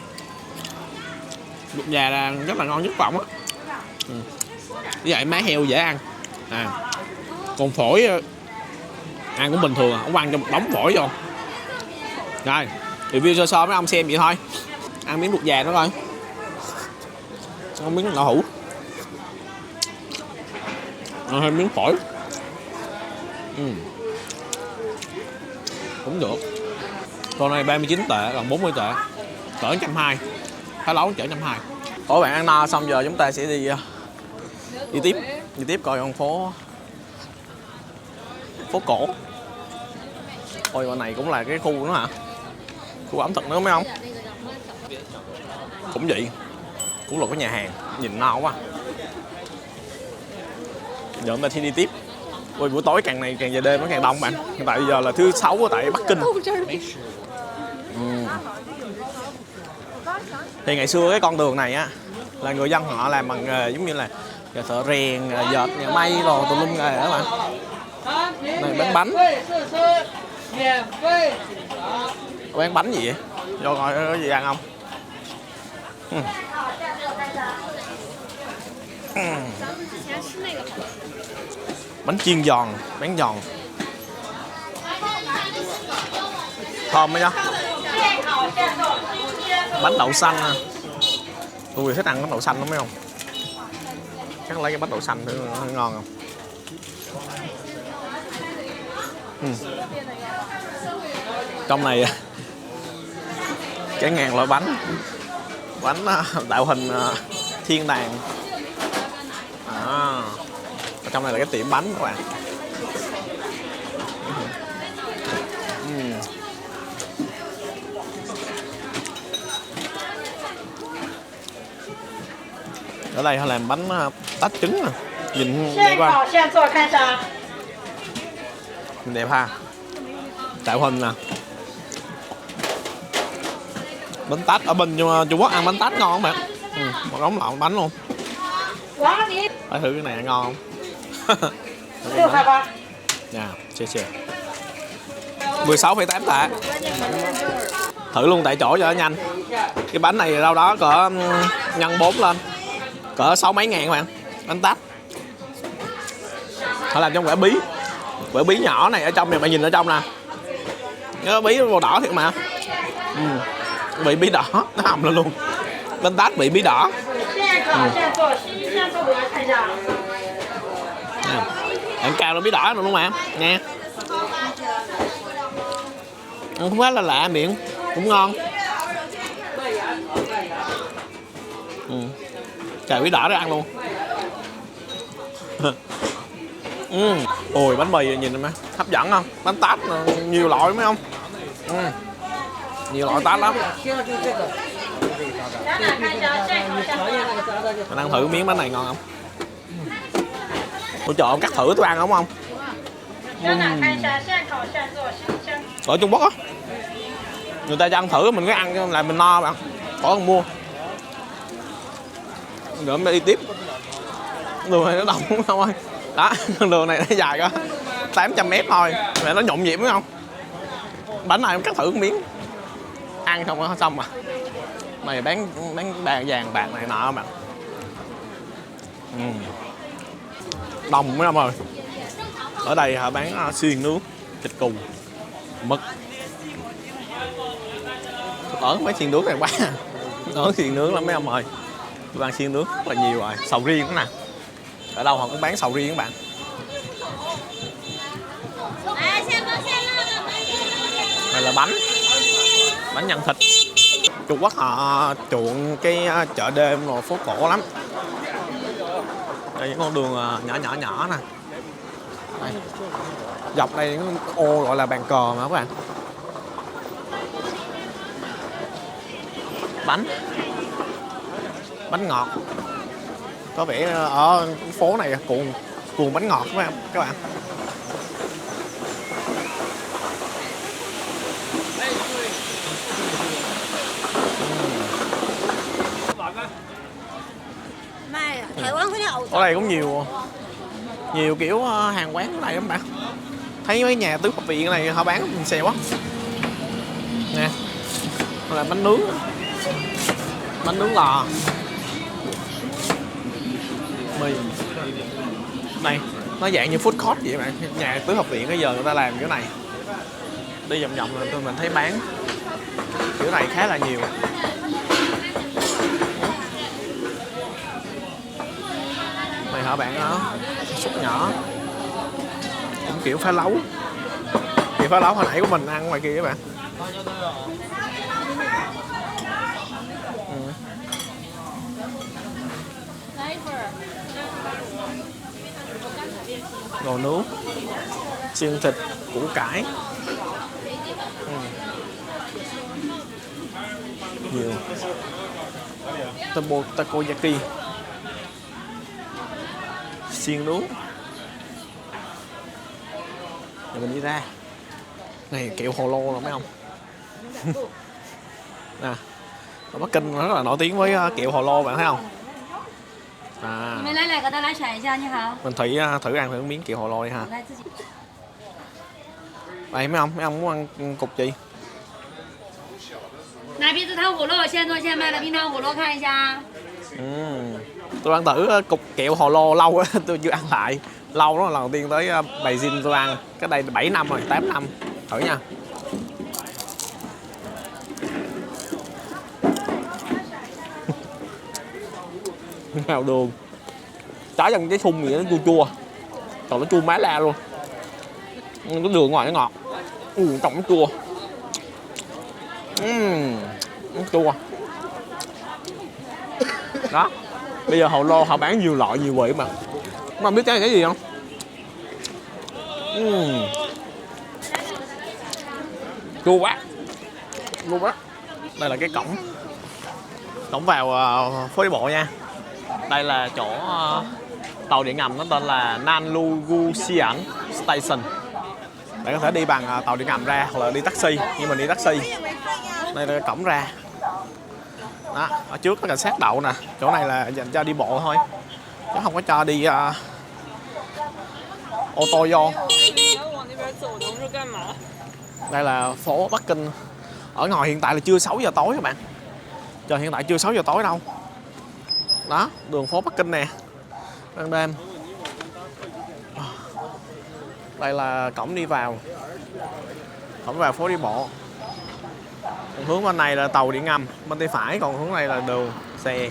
Ruột già là rất là ngon nhất vọng á. Với vậy má heo dễ ăn. Còn phổi ăn cũng bình thường, không ăn cho một đống phổi vô. Rồi, review sơ mấy ông xem vậy thôi. Ăn miếng ruột già nó coi. Ăn miếng đậu hũ. Ăn thêm miếng phổi. Cũng được. Con này 39 tệ, còn 40 tệ. Cỡ 120. Phá lấu chở 120. Ủa bạn ăn no xong giờ chúng ta sẽ đi tiếp coi con phố cổ. Ôi bên này cũng là cái khu nữa hả? Khu ẩm thực nữa mấy không? Cũng vậy. Cũng là cái nhà hàng, nhìn no quá. Giờ chúng ta sẽ đi tiếp. Ôi buổi tối càng về đêm nó càng đông bạn. Hiện tại bây giờ là thứ 6 ở tại Bắc Kinh. Thì ngày xưa cái con đường này á là người dân họ làm bằng giống như là Rồi thợ rèn, dệt, nhà may rồi tùm lum nghề đó bạn. Này bán bánh. Bán bánh gì vậy? Vô coi có gì ăn không? Bánh chiên giòn, bán giòn. Thơm đấy nhá. Bánh đậu xanh à. Tôi thích ăn bánh đậu xanh lắm mấy không? Chắc lấy cái bánh đậu xanh thử nó ngon không? Trong này cái ngàn loại bánh tạo hình thiên đàng. Ở trong này là cái tiệm bánh các bạn. Ở đây họ làm bánh tách trứng nè, nhìn đẹp quá. Nhìn đẹp ha. Tạo hình nè. Bánh tách ở bên Trung Quốc ăn bánh tách ngon không bạn? Một đống lộn bánh luôn. Phải thử cái này ngon không? Nha, chê. 16,8 tạ. Thử luôn tại chỗ cho nó nhanh. Cái bánh này đâu đó cỡ nhân 4 lên, cỡ 6 mấy ngàn các bạn. Bánh tách họ làm trong quả bí nhỏ này. Ở trong này bạn nhìn ở trong nè, cái bí màu đỏ thiệt mà. Bị bí đỏ nó hầm lên luôn. Bánh tách bị bí đỏ. Bạn cào lên bí đỏ luôn mà nha. Không quá là lạ miệng, cũng ngon. Cào bí đỏ để ăn luôn. Ôi bánh mì nhìn mà hấp dẫn không? Bánh tát nhiều loại mấy không? Nhiều loại tát lắm. Mình ăn thử miếng bánh này ngon không? Ủa trời, cắt thử tôi ăn không? Ở Trung Quốc á, người ta cho ăn thử mình cứ ăn là mình no bạn, khỏi cần mua. Rồi mới đi tiếp. Đường này nó đông không ơi. Đó, đường này nó dài có 800m thôi, mà nó nhộn nhịp đúng không? Bánh này em cắt thử một miếng, ăn xong mà. Mày bán vàng bạc này nọ mà. Đông mấy ông ơi. Ở đây họ bán xiên nướng, thịt cừu, mực. Ở mấy xiên nướng này quá. Ở xiên nướng lắm mấy ông ơi. Tôi ăn xiên nướng rất là nhiều rồi, sầu riêng nữa nè. Ở đâu họ cũng bán sầu riêng các bạn. Đây là bánh nhân thịt. Trung Quốc họ chuộng cái chợ đêm rồi phố cổ lắm. Đây những con đường nhỏ nè. Đây. Dọc đây những ô gọi là bàn cờ mà các bạn. Bánh ngọt. Có vẻ ở phố này cuồng bánh ngọt các bạn. Ở đây cũng nhiều kiểu hàng quán ở đây các bạn. Thấy mấy nhà tứ hợp viện này họ bán xèo quá nè. Là bánh nướng lò, mì này nó dạng như food court vậy bạn. Nhà tứ hợp viện bây giờ người ta làm kiểu này, đi vòng vòng rồi mình thấy bán kiểu này khá là nhiều. Này hả bạn đó, súp nhỏ cũng kiểu phá lấu. Thì phá lấu hồi nãy của mình ăn ngoài kia các bạn. Đồ nướng, xiên thịt, củ cải. Nhiều. Takoyaki. Xiên nướng. Rồi mình đi ra. Này kẹo hồ lô rồi mấy không? Nè. Ở Bắc Kinh rất là nổi tiếng với kẹo hồ lô bạn thấy không? À, 你们来2个的，来选一下，你好。 mình thử ăn thử miếng kẹo hồ lô đi ha. 来自己。 Đây mấy ông muốn ăn cục gì? 奶皮子糖葫芦，现做现卖的冰糖葫芦，看一下。 Tôi ăn thử cục kẹo hồ lô lâu á, tôi chưa ăn lại. Lâu đó là lần đầu tiên tới Beijing tôi ăn. Cái đây 7 năm rồi, 8 năm. Thử nha. Nào đường. Trái trong cái khung gì nó chua chua. Còn nó chua má la luôn. Cái đường ngoài nó ngọt. Trong nó chua. Nó chua. Đó. Bây giờ hồ lô họ bán nhiều loại nhiều vị mà. Mà biết cái gì không? Chua quá. Chua quá. Đây là cái cổng vào phố đi bộ nha. Đây là chỗ tàu điện ngầm, nó tên là Nanlugusian Station. Bạn có thể đi bằng tàu điện ngầm ra hoặc là đi taxi, nhưng mình đi taxi. Đây là cổng ra. Đó, ở trước có cảnh sát đậu nè. Chỗ này là dành cho đi bộ thôi, chứ không có cho đi ô tô vô. Đây là phố Bắc Kinh. Ở ngoài hiện tại là chưa 6 giờ tối các bạn. Trời, hiện tại chưa 6 giờ tối đâu. Đó, đường phố Bắc Kinh nè. Ban đêm. Đây là cổng đi vào. Cổng vào phố đi bộ. Còn hướng bên này là tàu điện ngầm, bên tay phải, còn hướng này là đường xe.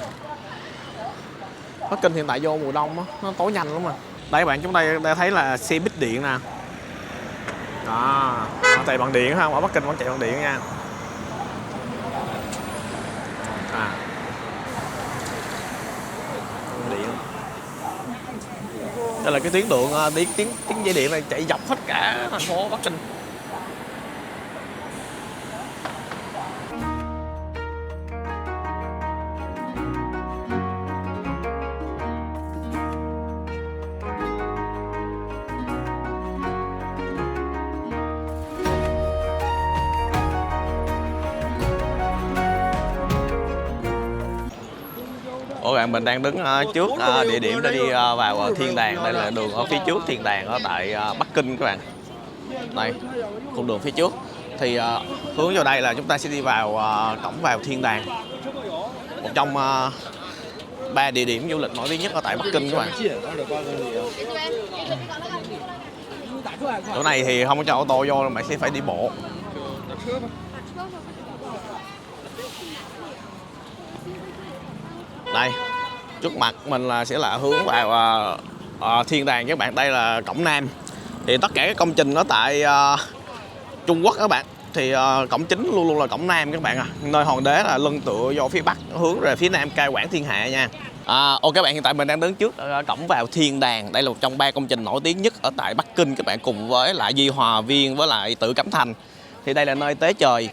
Bắc Kinh hiện tại vô mùa đông á, nó tối nhanh lắm mà. Đây các bạn, chúng ta đã thấy là xe buýt điện nè. Đó, chạy bằng điện không? Ở Bắc Kinh vẫn chạy bằng điện nha. Điện. Đây là cái tuyến đường tiếng dây điện này chạy dọc hết cả thành phố Bắc Kinh. Ủa bạn, mình đang đứng trước địa điểm để đi vào thiên đàng. Đây là đường ở phía trước thiên đàng ở tại Bắc Kinh các bạn. Đây, con đường phía trước. Thì hướng vào đây là chúng ta sẽ đi vào cổng vào thiên đàng. Một trong 3 địa điểm du lịch nổi tiếng nhất ở tại Bắc Kinh các bạn. Chỗ này thì không có cho ô tô vô, mà sẽ phải đi bộ. Đây, trước mặt mình là sẽ là hướng vào thiên đàng các bạn. Đây là cổng Nam. Thì tất cả các công trình ở tại Trung Quốc các bạn, thì cổng chính luôn luôn là cổng Nam các bạn à. Nơi hoàng đế là lưng tựa vô phía Bắc, hướng về phía Nam cai quản thiên hạ nha. Ok các bạn, hiện tại mình đang đứng trước cổng vào thiên đàng. Đây là một trong 3 công trình nổi tiếng nhất ở tại Bắc Kinh các bạn, cùng với lại Di Hòa Viên với lại Tử Cấm Thành. Thì đây là nơi tế trời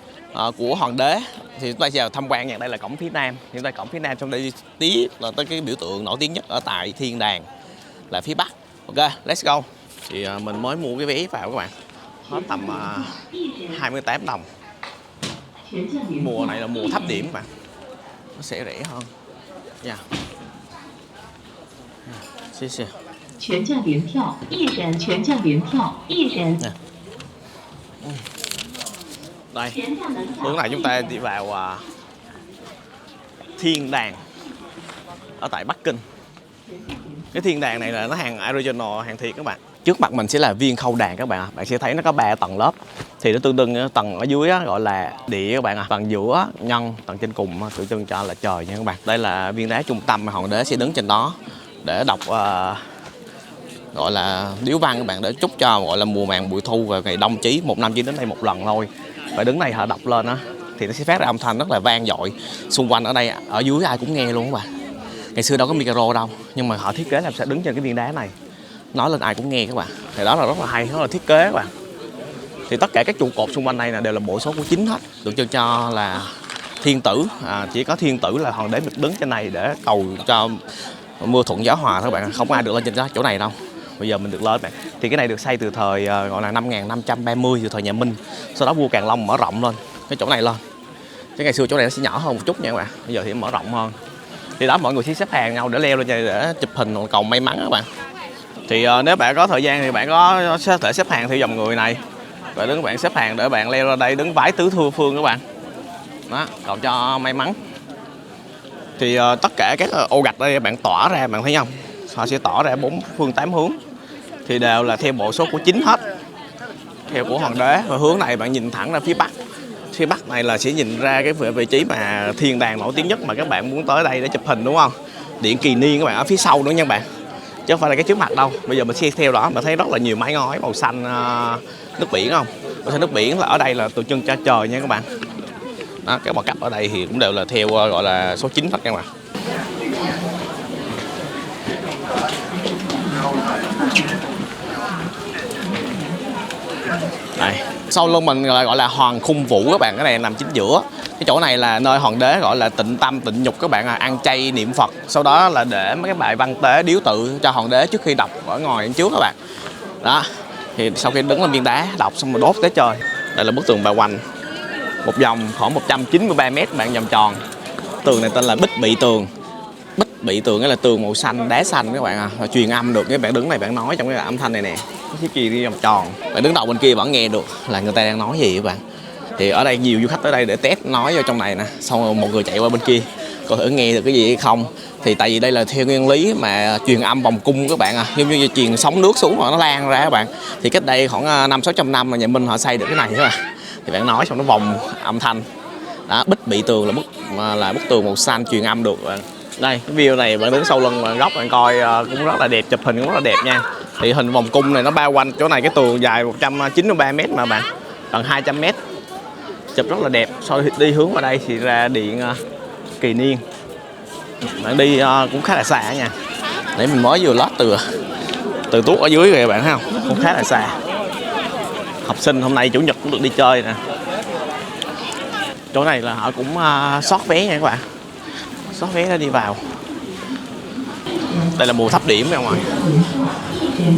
của hoàng đế. Thì chúng ta sẽ tham quan nha. Đây là cổng phía Nam. Hiện tại cổng phía Nam, trong đây tiếp là tới cái biểu tượng nổi tiếng nhất ở tại thiên đàng là phía Bắc. Ok, let's go. Thì mình mới mua cái vé vào các bạn, hết tầm 28 đồng. Mùa này là mùa thấp điểm các bạn, nó sẽ rẻ hơn nha. Xí xì. 全价联票，1人全价联票，1人。 Đây, hướng này chúng ta đi vào thiên đàng ở tại Bắc Kinh. Cái thiên đàng này là nó hàng original, hàng thiệt các bạn. Trước mặt mình sẽ là viên khâu đàn các bạn ạ. Bạn sẽ thấy nó có 3 tầng lớp. Thì nó tương đương tầng ở dưới gọi là địa các bạn ạ. Tầng giữa nhân, tầng trên cùng tượng trưng cho là trời nha các bạn. Đây là viên đá trung tâm mà hoàng đế sẽ đứng trên đó để đọc gọi là điếu văn các bạn, để chúc cho gọi là mùa màng bội thu và ngày đông chí. Một năm chỉ đến đây một lần thôi. Và đứng này họ đọc lên á thì nó sẽ phát ra âm thanh rất là vang dội. Xung quanh ở đây, ở dưới ai cũng nghe luôn các bạn. Ngày xưa đâu có micro đâu, nhưng mà họ thiết kế làm sao đứng trên cái viên đá này, nói lên ai cũng nghe các bạn. Thì đó là rất là hay, rất là thiết kế các bạn. Thì tất cả các trụ cột xung quanh đây đều là bộ số của 9 hết, tượng trưng cho là thiên tử. Chỉ có thiên tử là hoàng đế được đứng trên này để cầu cho mưa thuận gió hòa thôi các bạn. Không ai được lên trên đó chỗ này đâu. Bây giờ mình được lên bạn. Thì cái này được xây từ thời gọi là 5530, từ thời nhà Minh. Sau đó vua Càn Long mở rộng lên cái chỗ này lên. Cái ngày xưa chỗ này nó sẽ nhỏ hơn một chút nha các bạn. Bây giờ thì mở rộng hơn. Thì đó, mọi người sẽ xếp hàng nhau để leo lên để chụp hình cầu may mắn các bạn. Thì nếu bạn có thời gian thì bạn có thể xếp hàng theo dòng người này và đứng bạn xếp hàng để bạn leo ra đây đứng vái tứ phương các bạn. Đó, cầu cho may mắn. Thì tất cả các ô gạch đây bạn tỏa ra, bạn thấy không? Họ sẽ tỏ ra 4 phương 8 hướng. Thì đều là theo bộ số của 9 hết. Theo của hoàng đế. Và hướng này bạn nhìn thẳng ra phía bắc. Phía bắc này là sẽ nhìn ra cái vị trí mà thiên đàng nổi tiếng nhất mà các bạn muốn tới đây để chụp hình, đúng không? Điện Kỳ Niên các bạn ở phía sau nữa nha bạn. Chứ không phải là cái trước mặt đâu. Bây giờ mình sẽ theo đó, mình thấy rất là nhiều mái ngói màu xanh nước biển không? Màu xanh nước biển là ở đây là tượng trưng cho trời nha các bạn. Đó, các bậc cấp ở đây thì cũng đều là theo gọi là số 9 hết các bạn. Đây, sau lưng mình gọi là Hoàng Khung Vũ các bạn, cái này nằm chính giữa. Cái chỗ này là nơi hoàng đế gọi là tịnh tâm tịnh nhục các bạn, ăn chay niệm Phật. Sau đó là để mấy cái bài văn tế điếu tự cho hoàng đế trước khi đọc ở ngoài trước các bạn. Đó, thì sau khi đứng lên viên đá đọc xong rồi đốt tế trời. Đây là bức tường bao quanh một vòng khoảng 193 m bạn, vòng tròn. Tường này tên là Bích Bị Tường. Bích Bị Tường nghĩa là tường màu xanh, đá xanh các bạn à, và truyền âm được. Cái bạn đứng này bạn nói trong cái âm thanh này nè, cái kỳ đi vòng tròn, bạn đứng đầu bên kia vẫn nghe được là người ta đang nói gì các bạn. Thì ở đây nhiều du khách tới đây để test nói vào trong này nè, xong rồi một người chạy qua bên kia coi thử nghe được cái gì hay không. Thì tại vì đây là theo nguyên lý mà truyền âm vòng cung các bạn à, giống như truyền sóng nước xuống rồi nó lan ra các bạn. Thì cách đây khoảng 500-600 năm mà nhà Minh họ xây được cái này các bạn. Thì bạn nói xong nó vòng âm thanh. Đó, Bích Bị Tường là bức tường màu xanh truyền âm được bạn. Đây, cái view này bạn đứng sau lưng góc bạn coi cũng rất là đẹp, chụp hình cũng rất là đẹp nha. Thì hình vòng cung này nó bao quanh chỗ này, cái tường dài 193 m mà bạn, gần 200 m. Chụp rất là đẹp. Sau đi hướng vào đây thì ra điện Kỳ Niên. Bạn đi cũng khá là xa nha. Để mình mới vừa lót từ tuốt ở dưới kìa bạn thấy không? Cũng khá là xa. Học sinh hôm nay chủ nhật cũng được đi chơi nè. Chỗ này là họ cũng sót vé nha các bạn. Sót vé để đi vào. Đây là mùa thấp điểm ra ngoài.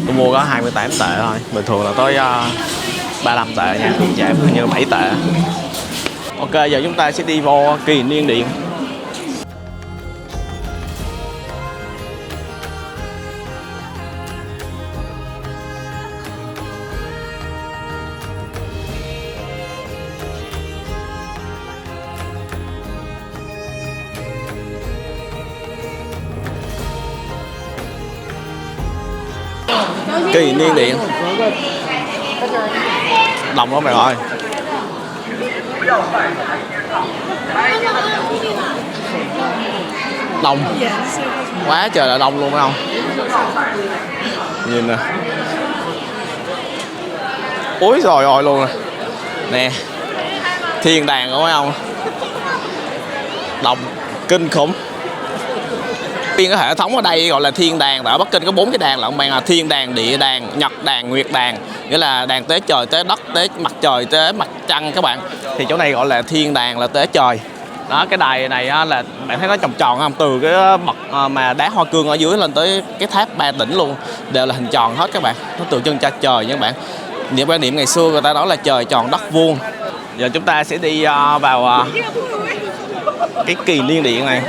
Tôi mua có 28 tệ thôi. Bình thường là tới 35 tệ nha. Chạy như 7 tệ. Ok, giờ chúng ta sẽ đi vô Kỳ Niên Điện. Kỳ Niên Điện. Đông lắm mày ơi. Đông quá trời là đông luôn phải không? Nhìn nè. Úi rồi rồi luôn nè. Nè, thiên đàng phải không? Đông kinh khủng. Nguyên cái hệ thống ở đây gọi là thiên đàng, và ở Bắc Kinh có 4 cái đàng lận bạn, là thiên đàng, địa đàng, nhật đàng, nguyệt đàng, nghĩa là đàng tế trời, tế đất, tế mặt trời, tế mặt trăng các bạn. Thì chỗ này gọi là thiên đàng là tế trời. Đó, cái đài này là bạn thấy nó tròn tròn không, từ cái mặt mà đá hoa cương ở dưới lên tới cái tháp Ba Đỉnh luôn đều là hình tròn hết các bạn, nó tượng trưng cho trời nha các bạn. Niệm quan niệm ngày xưa người ta nói là trời tròn đất vuông. Giờ chúng ta sẽ đi vào cái Kỳ Niên Điện này.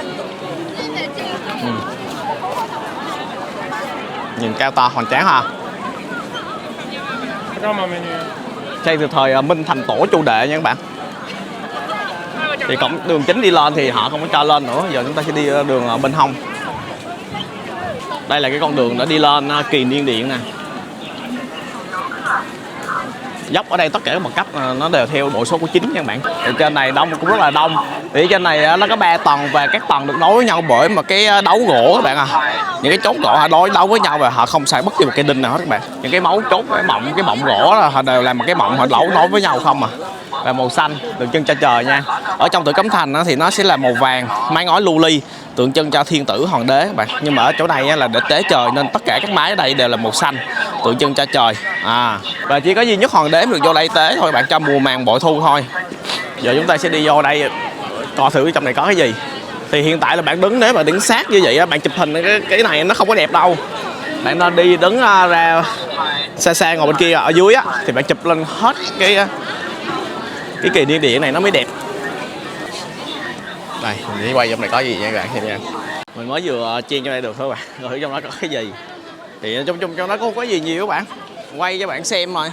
Nhìn cao to hoành tráng ha. Xây từ thời Minh Thành Tổ Chu Đệ nha các bạn. Thì cổng đường chính đi lên thì họ không có cho lên nữa. Giờ chúng ta sẽ đi đường bên hông. Đây là cái con đường đã đi lên Kỳ Niên Điện nè. Dốc ở đây tất cả các bậc cấp nó đều theo độ số của 9 nha các bạn. Ở trên này đông cũng rất là đông. Thì trên này nó có 3 tầng và các tầng được nối với nhau bởi một cái đấu gỗ các bạn à. Những cái chốt gỗ họ đấu với nhau và họ không xài bất kỳ một cây đinh nào hết các bạn. Những cái mấu chốt, cái mộng gỗ là họ đều làm một cái mộng họ đấu nối với nhau không à. Và màu xanh tượng trưng cho trời nha. Ở trong Tử Cấm Thành thì nó sẽ là màu vàng, mái ngói lưu ly tượng trưng cho thiên tử hoàng đế các bạn. Nhưng mà ở chỗ này là để tế trời nên tất cả các mái ở đây đều là màu xanh tượng trưng cho trời. Và chỉ có duy nhất hoàng đế được vô đây tế thôi bạn, cho mùa màng bội thu thôi. Giờ chúng ta sẽ đi vô đây coi thử trong này có cái gì. Thì hiện tại là bạn đứng, nếu mà đứng sát như vậy bạn chụp hình cái này nó không có đẹp đâu. Bạn nên đi đứng ra xa xa ngồi bên kia ở dưới á, thì bạn chụp lên hết cái Kỳ Niên Điện này nó mới đẹp. Đây, mình đi quay trong này có gì nha các bạn xem nha. Mình mới vừa chiên cho đây được thôi bạn. Rồi trong đó có cái gì? Thì trong đó không có gì nhiều các bạn. Quay cho bạn xem rồi.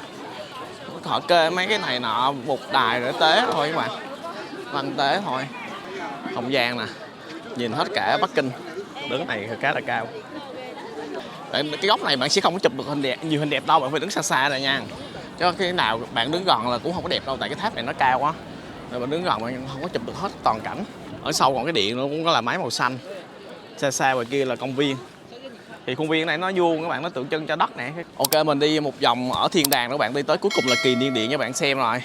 Họ kê mấy cái này nọ, bục đài để tế thôi các bạn. Văn tế thôi. Không gian nè. Nhìn hết cả Bắc Kinh. Đứng này khá là cao. Cái góc này bạn sẽ không có chụp được nhiều hình đẹp đâu, bạn phải đứng xa xa rồi nha. Chứ khi nào bạn đứng gần là cũng không có đẹp đâu, tại cái tháp này nó cao quá. Rồi bạn đứng gần bạn không có chụp được hết toàn cảnh. Ở sau còn cái điện nó cũng có là máy màu xanh. Xa xa ngoài kia là công viên. Thì khuôn viên này nó vuông các bạn, nó tượng trưng cho đất nè. Ok, mình đi một vòng ở thiên đàng các bạn, đi tới cuối cùng là kỳ niên điện cho bạn xem rồi.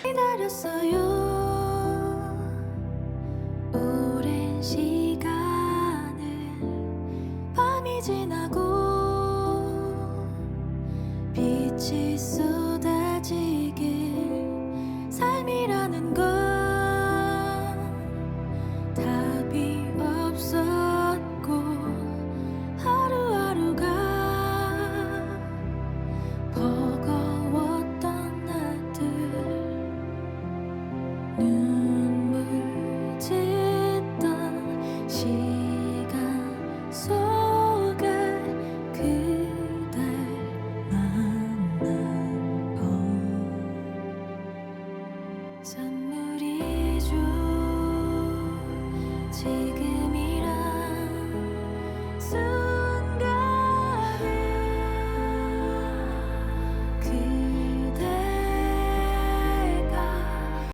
선물이죠 지금